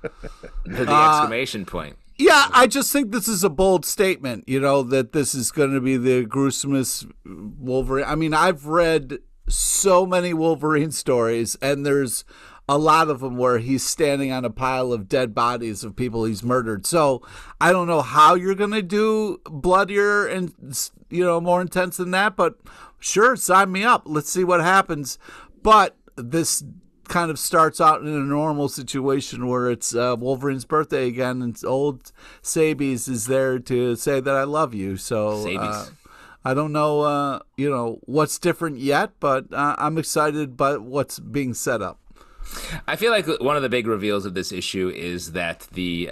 the exclamation point. Yeah, I just think this is a bold statement, that this is going to be the gruesomest Wolverine. I mean, I've read so many Wolverine stories, and there's a lot of them where he's standing on a pile of dead bodies of people he's murdered. So I don't know how you're going to do bloodier and, more intense than that, but sure, sign me up. Let's see what happens. But this kind of starts out in a normal situation where it's Wolverine's birthday again, and old Sabies is there to say that I love you. So I don't know, what's different yet, but I'm excited by what's being set up. I feel like one of the big reveals of this issue is that the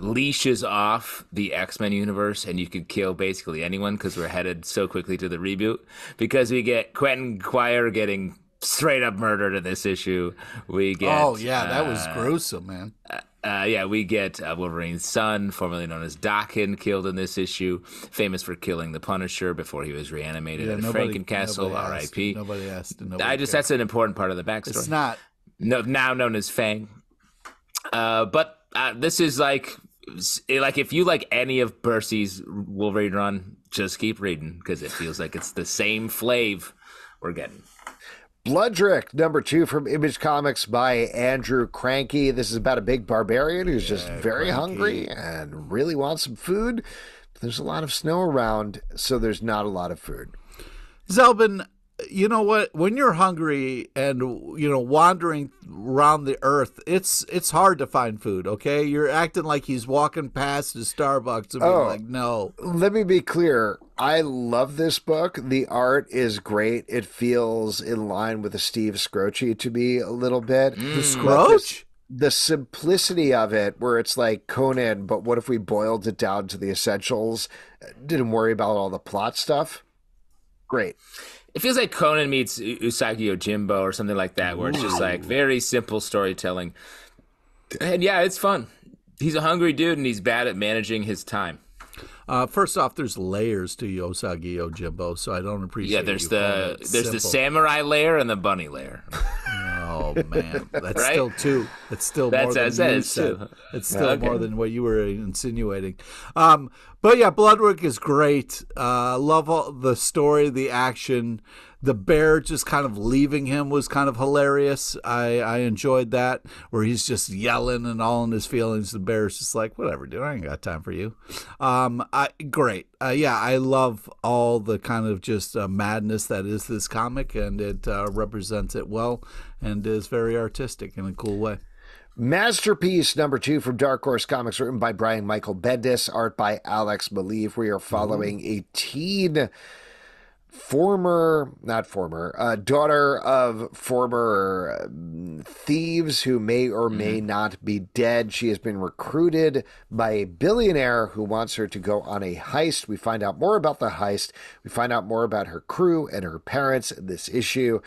leash is off the X-Men universe, and you could kill basically anyone because we're headed so quickly to the reboot. Because we get Quentin Quire getting straight up murdered in this issue. We get that was gruesome, man. We get Wolverine's son, formerly known as Daken, killed in this issue, famous for killing the Punisher before he was reanimated at Frankencastle, R.I.P. Nobody asked. That's an important part of the backstory. It's not. No, now known as Fang. But this is like if you like any of Percy's Wolverine run, just keep reading, because it feels like it's the same flav we're getting. Bloodrick, #2 from Image Comics by Andrew Cranky. This is about a big barbarian who's just very hungry and really wants some food. But there's a lot of snow around, so there's not a lot of food. Zelbin, you know what? When you're hungry and wandering around the earth, it's hard to find food. Okay, you're acting like he's walking past the Starbucks and being like, no. Let me be clear. I love this book. The art is great. It feels in line with the Steve Scroce to me a little bit. The Scroce? The simplicity of it, where it's like Conan, but what if we boiled it down to the essentials? Didn't worry about all the plot stuff. Great. It feels like Conan meets Usagi Yojimbo or something like that, where it's just like very simple storytelling. And yeah, it's fun. He's a hungry dude, and he's bad at managing his time. First off, there's layers to Usagi Yojimbo, so I don't appreciate. Yeah, there's the samurai layer and the bunny layer. Oh man, that's right? Still two. It's still more than you said. It's still more than what you were insinuating. But yeah, Bloodrick is great. Love all the story, the action. The bear just kind of leaving him was kind of hilarious. I enjoyed that, where he's just yelling and all in his feelings. The bear's just like, whatever, dude, I ain't got time for you. Great. I love all the kind of just madness that is this comic, and it represents it well and is very artistic in a cool way. Masterpiece '2 from Dark Horse Comics, written by Brian Michael Bendis, art by Alex Maleev. We are following a teen daughter of former thieves who may or may not be dead. She has been recruited by a billionaire who wants her to go on a heist. We find out more about the heist. We find out more about her crew and her parents in this issue.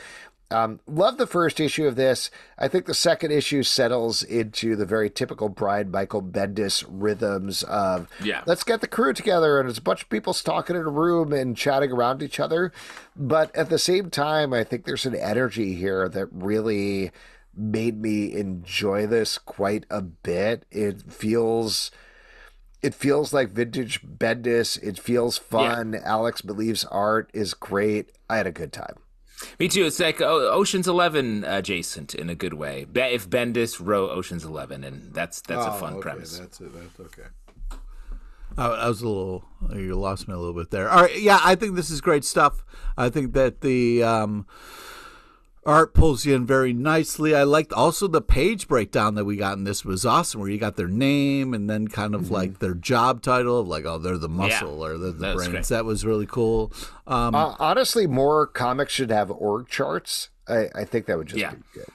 Love the first issue of this. I think the second issue settles into the very typical Brian Michael Bendis rhythms of, let's get the crew together, and it's a bunch of people talking in a room and chatting around each other. But at the same time, I think there's an energy here that really made me enjoy this quite a bit. It feels like vintage Bendis. It feels fun. Yeah. Alex Maleev's art is great. I had a good time. Me too. It's like Ocean's 11 adjacent in a good way. If Bendis wrote Ocean's 11, and that's a fun premise. That's okay. I was you lost me a little bit there. All right, yeah, I think this is great stuff. I think that the Art pulls you in very nicely. I liked also the page breakdown that we got in this was awesome, where you got their name and then kind of like their job title, like, oh, they're the muscle or they're the brains. That was really cool. Honestly, more comics should have org charts. I think that would just be good.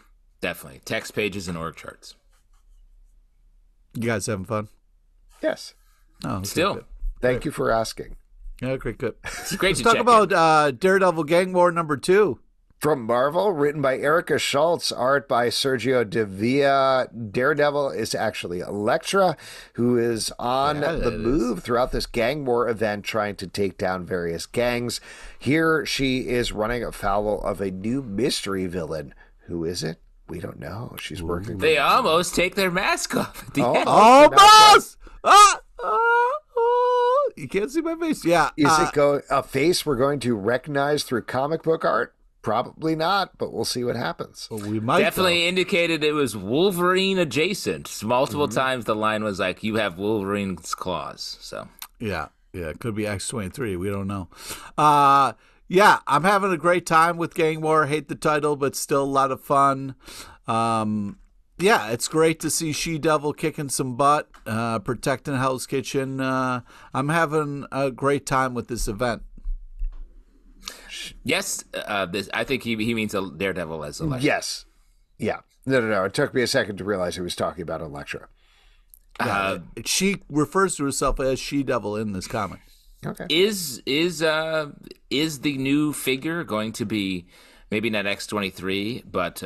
Definitely. Text pages and org charts. You guys having fun? Yes. Oh, okay, still. Good. Thank you for asking. Yeah, great, good. It's great Let's talk about Daredevil Gang War #2. From Marvel, written by Erica Schultz, art by Sergio De Villa. Daredevil is actually Elektra, who is on the move throughout this gang war event, trying to take down various gangs. Here, she is running afoul of a new mystery villain. Who is it? We don't know. She's working. They almost take their mask off. Almost! You can't see my face. Yeah. Is it a face we're going to recognize through comic book art? Probably not, but we'll see what happens. Well, we might definitely indicated it was Wolverine adjacent. Multiple times the line was like, "You have Wolverine's claws." So yeah, it could be X-23. We don't know. Yeah, I'm having a great time with Gang War. Hate the title, but still a lot of fun. Yeah, it's great to see She-Devil kicking some butt, protecting Hell's Kitchen. I'm having a great time with this event. Yes, I think he means a Daredevil as Elektra. Yes. Yeah. No. It took me a second to realize he was talking about Elektra. She refers to herself as She-Devil in this comic. Okay. Is the new figure going to be maybe not X-23, but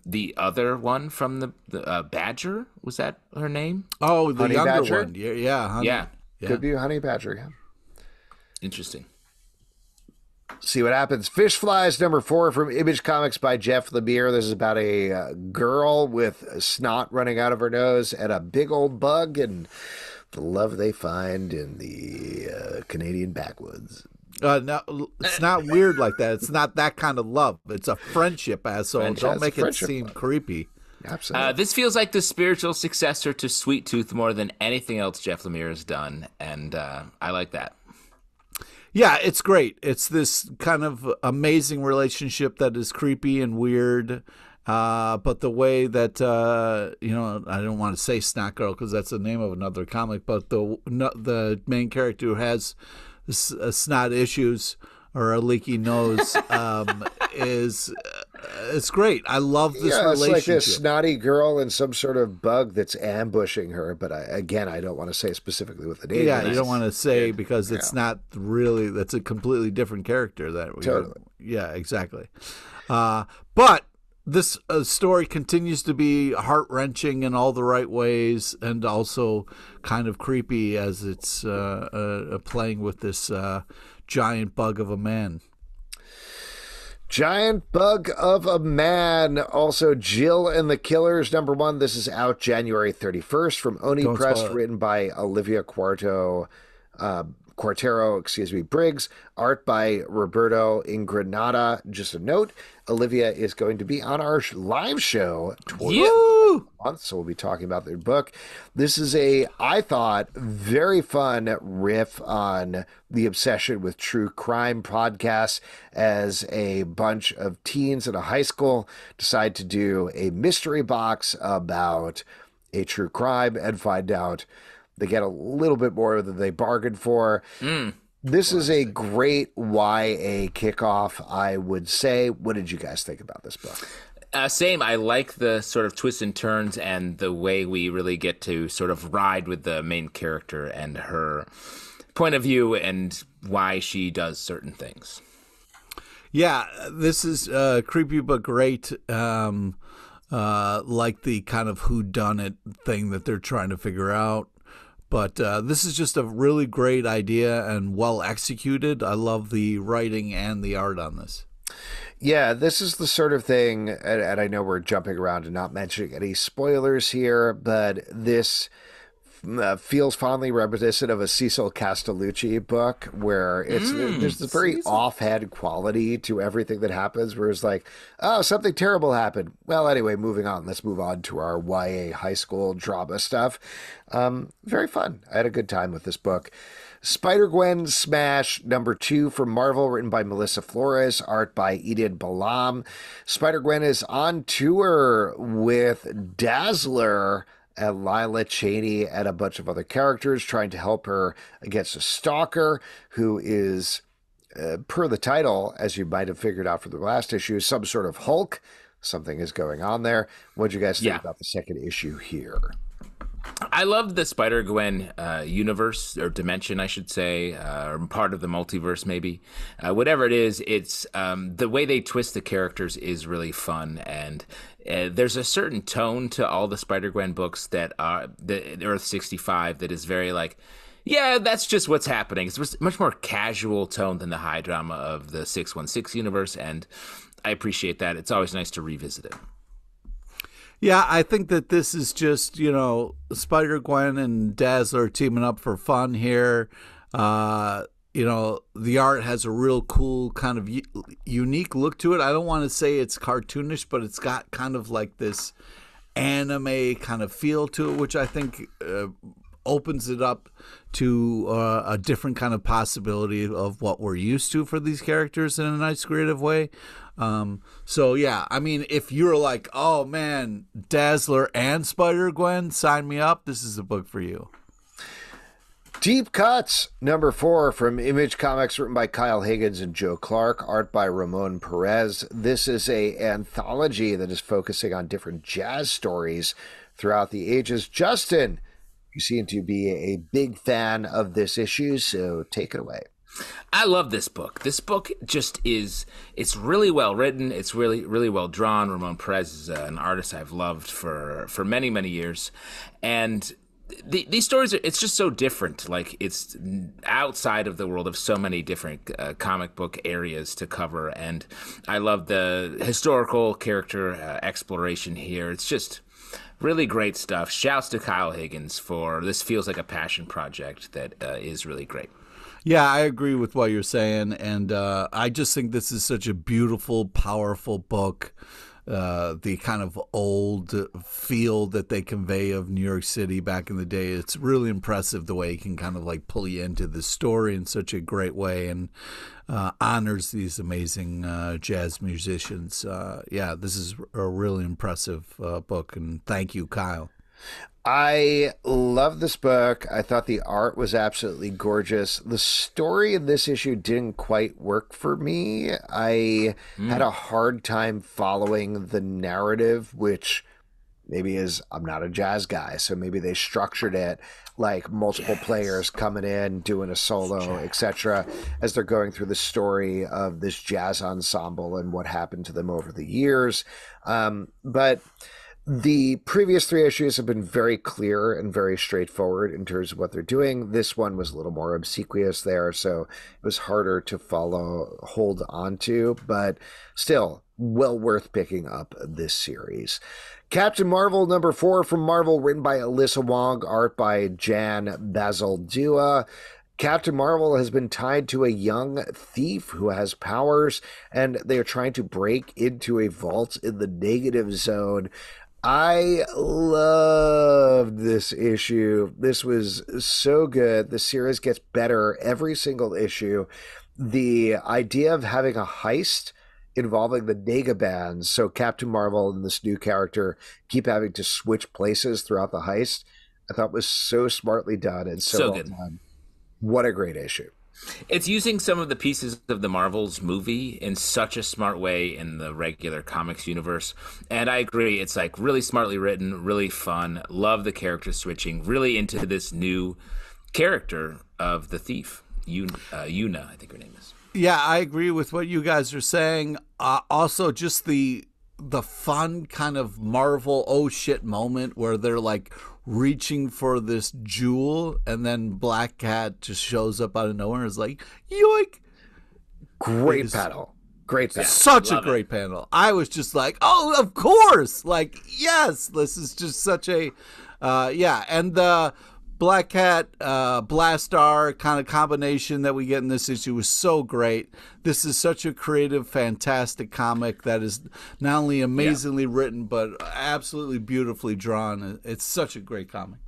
the other one from the Badger? Was that her name? Oh, the Honey younger Badger? one. Yeah, Honey. Yeah. Could be Honey Badger, yeah. Interesting. See what happens. Fish Flies #4 from Image Comics by Jeff Lemire. This is about a girl with snot running out of her nose and a big old bug and the love they find in the Canadian backwoods. No, it's not weird like that. It's not that kind of love. It's a friendship, asshole. Don't make it seem creepy. Absolutely. This feels like the spiritual successor to Sweet Tooth more than anything else Jeff Lemire has done, and I like that. Yeah, it's great. It's this kind of amazing relationship that is creepy and weird. But the way that, I don't want to say Snot Girl because that's the name of another comic, but the main character who has snot issues or a leaky nose it's great. I love this relationship. It's like this snotty girl and some sort of bug that's ambushing her. But I don't want to say specifically what the name is. Yeah, you don't want to say because it's not really, that's a completely different character. Totally. Yeah, exactly. But this story continues to be heart-wrenching in all the right ways and also kind of creepy as it's playing with this giant bug of a man. Giant Bug of a Man. Also, Jill and the Killers #1. This is out January 31st from Oni Press, written by Olivia Quartero, Briggs, art by Roberto Ingranata. Just a note, Olivia is going to be on our live show towards the month, so we'll be talking about their book. This is I thought, very fun riff on the obsession with true crime podcasts as a bunch of teens in a high school decide to do a mystery box about a true crime and find out they get a little bit more than they bargained for. This is a great YA kickoff, I would say. What did you guys think about this book? Same. I like the sort of twists and turns and the way we really get to sort of ride with the main character and her point of view and why she does certain things. Yeah, this is creepy but great. Like the kind of whodunit thing that they're trying to figure out. But this is just a really great idea and well executed. I love the writing and the art on this. Yeah, this is the sort of thing, and I know we're jumping around and not mentioning any spoilers here, but this feels fondly reminiscent of a Cecil Castellucci book where there's this very offhand quality to everything that happens where it's like, oh, something terrible happened. Well, anyway, moving on. Let's move on to our YA high school drama stuff. Very fun. I had a good time with this book. Spider-Gwen Smash #2 from Marvel, written by Melissa Flores, art by Edith Balam. Spider-Gwen is on tour with Dazzler and Lila Cheney and a bunch of other characters trying to help her against a stalker who is, per the title, as you might have figured out from the last issue, some sort of Hulk. Something is going on there. What do you guys think about the second issue here? I love the Spider-Gwen universe, or dimension, I should say, or part of the multiverse, maybe. Whatever it is, it's the way they twist the characters is really fun, and there's a certain tone to all the Spider-Gwen books that are the Earth 65 that is very like, yeah, that's just what's happening. It's much more casual tone than the high drama of the 616 universe, and I appreciate that. It's always nice to revisit it. Yeah, I think that this is just, Spider-Gwen and Dazzler teaming up for fun here. The art has a real cool kind of unique look to it. I don't want to say it's cartoonish, but it's got kind of like this anime kind of feel to it, which I think opens it up to a different kind of possibility of what we're used to for these characters in a nice creative way. If you're like, oh man, Dazzler and Spider-Gwen, sign me up, this is a book for you. Deep Cuts #4 from Image Comics, written by Kyle Higgins and Joe Clark, art by Ramon Perez. This is a anthology that is focusing on different jazz stories throughout the ages. Justin, you seem to be a big fan of this issue, so take it away. I love this book. This book just it's really well written. It's really, really well drawn. Ramon Perez is an artist I've loved for many, many years. And these stories, it's just so different. Like, it's outside of the world of so many different comic book areas to cover. And I love the historical character exploration here. It's just really great stuff. Shouts to Kyle Higgins for this. Feels like a passion project that is really great. Yeah, I agree with what you're saying, and I just think this is such a beautiful, powerful book. The kind of old feel that they convey of New York City back in the day, it's really impressive the way he can kind of like pull you into the story in such a great way, and honors these amazing jazz musicians. This is a really impressive book, and thank you, Kyle. I love this book. I thought the art was absolutely gorgeous. The story in this issue didn't quite work for me. I had a hard time following the narrative, which maybe is, I'm not a jazz guy, so maybe they structured it like multiple players coming in, doing a solo, etc., as they're going through the story of this jazz ensemble and what happened to them over the years. But the previous 3 issues have been very clear and very straightforward in terms of what they're doing. This one was a little more obsequious there, so it was harder to hold on to, but still well worth picking up this series. Captain Marvel #4 from Marvel, written by Alyssa Wong, art by Jan Bazaldua. Captain Marvel has been tied to a young thief who has powers, and they are trying to break into a vault in the negative zone. I loved this issue. This was so good. The series gets better every single issue. The idea of having a heist involving the Nega bands, so Captain Marvel and this new character keep having to switch places throughout the heist, I thought was so smartly done and so well done. What a great issue. It's using some of the pieces of the Marvels movie in such a smart way in the regular comics universe. And I agree. It's like really smartly written, really fun. Love the character switching, really into this new character of the thief. Yuna, I think her name is. Yeah, I agree with what you guys are saying. Also, just the fun kind of Marvel oh shit moment where they're like reaching for this jewel and then Black Cat just shows up out of nowhere and is like, yoink. Great panel. Great panel. Such a great panel. I was just like, oh, of course. Like, yes, this is just such a, and the Black Cat, Blastar kind of combination that we get in this issue was so great. This is such a creative, fantastic comic that is not only amazingly written, but absolutely beautifully drawn. It's such a great comic.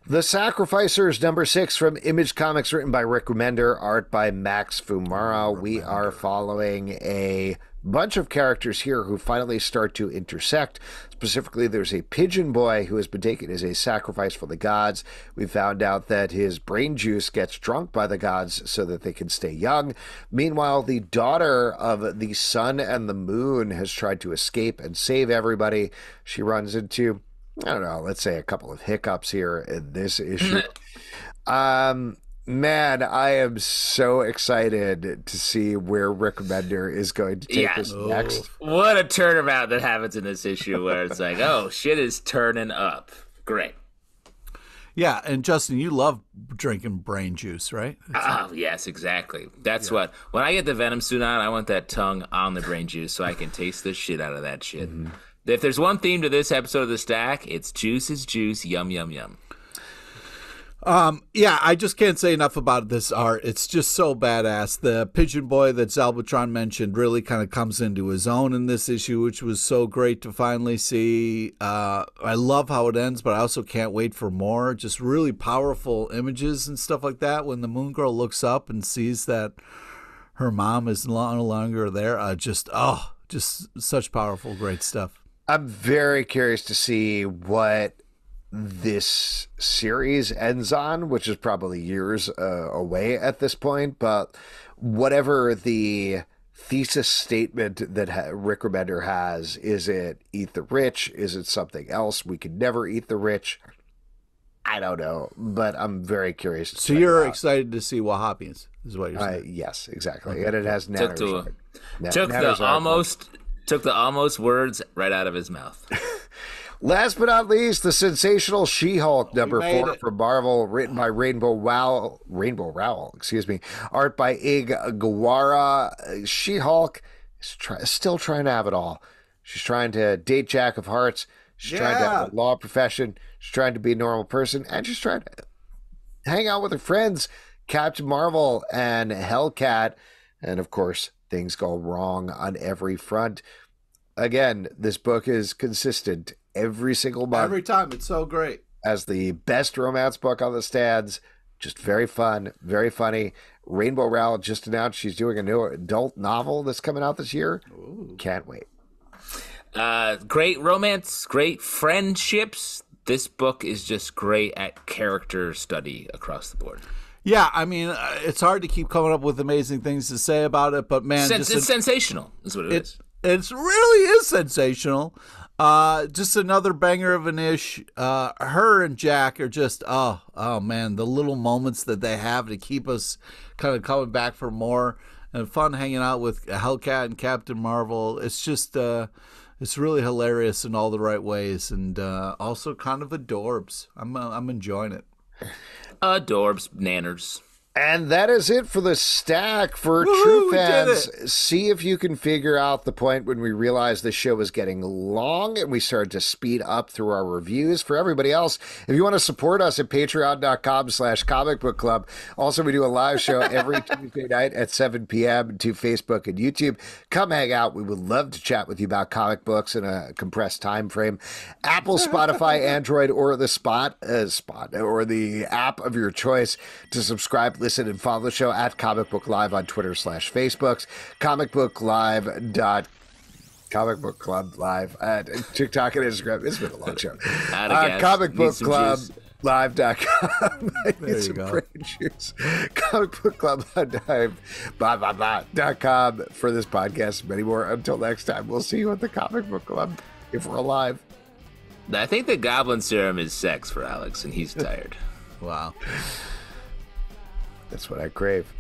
The Sacrificers, number 6 from Image Comics, written by Rick Remender, art by Max Fumara. We are following a bunch of characters here who finally start to intersect. Specifically, there's a pigeon boy who has been taken as a sacrifice for the gods. We found out that his brain juice gets drunk by the gods so that they can stay young. Meanwhile, the daughter of the sun and the moon has tried to escape and save everybody. She runs into, I don't know, let's say a couple of hiccups here in this issue. Man, I am so excited to see where Rick Remender is going to take this next. What a turnabout that happens in this issue where it's like, oh, shit is turning up. Great. Yeah, and Justin, you love drinking brain juice, right? Oh, yes, exactly. That's what, when I get the Venom suit on, I want that tongue on the brain juice so I can taste the shit out of that shit. Mm-hmm. If there's one theme to this episode of The Stack, it's juice is juice, yum, yum, yum. Yeah, I just can't say enough about this art. It's just so badass. The pigeon boy that Zalbatron mentioned really kind of comes into his own in this issue, which was so great to finally see. I love how it ends, but I also can't wait for more. Just really powerful images and stuff like that. When the Moon Girl looks up and sees that her mom is no longer there, just such powerful, great stuff. I'm very curious to see what this series ends on, which is probably years away at this point, but whatever the thesis statement that Rick Remender has, is it eat the rich? Is it something else? We could never eat the rich. I don't know, but I'm very curious. So you're excited to see what happens, is what you're saying? Yes, exactly. Okay. And it has took the almost words right out of his mouth. Last but not least, the sensational She-Hulk, number 4 from Marvel, written by Rainbow Rowell, art by Ig Gawara. She-Hulk is still trying to have it all. She's trying to date Jack of Hearts. She's trying to have a law profession. She's trying to be a normal person. And she's trying to hang out with her friends, Captain Marvel and Hellcat. And, of course, things go wrong on every front. Again, this book is consistent every single month. Every time. It's so great. As the best romance book on the stands. Just very fun, very funny. Rainbow Rowell just announced she's doing a new adult novel that's coming out this year. Ooh. Can't wait. Great romance, great friendships. This book is just great at character study across the board. Yeah, I mean, it's hard to keep coming up with amazing things to say about it, but man, it's sensational is what it is. It really is sensational. Just another banger of an ish. Her and Jack are just, oh man, the little moments that they have to keep us kind of coming back for more, and fun hanging out with Hellcat and Captain Marvel. It's just, it's really hilarious in all the right ways, and also kind of adorbs. I'm enjoying it. Adorbs, nanners. And that is it for the stack. For true fans, see if you can figure out the point when we realized the show was getting long and we started to speed up through our reviews. For everybody else, if you want to support us at patreon.com/comicbookclub. Also, we do a live show every Tuesday night at 7 p.m. to Facebook and YouTube. Come hang out. We would love to chat with you about comic books in a compressed time frame. Apple, Spotify, Android, or the or the app of your choice to subscribe, listen, and follow the show at Comic Book Live on Twitter/Facebooks, Comic Book Club Live at TikTok and Instagram. It's been a long show. Comic Book Club Live.com. I need some brain juice. Comic Book Club Live.com for this podcast and many more. Until next time, we'll see you at the Comic Book Club if we're alive. I think the goblin serum is sex for Alex, and he's tired. Wow. That's what I crave.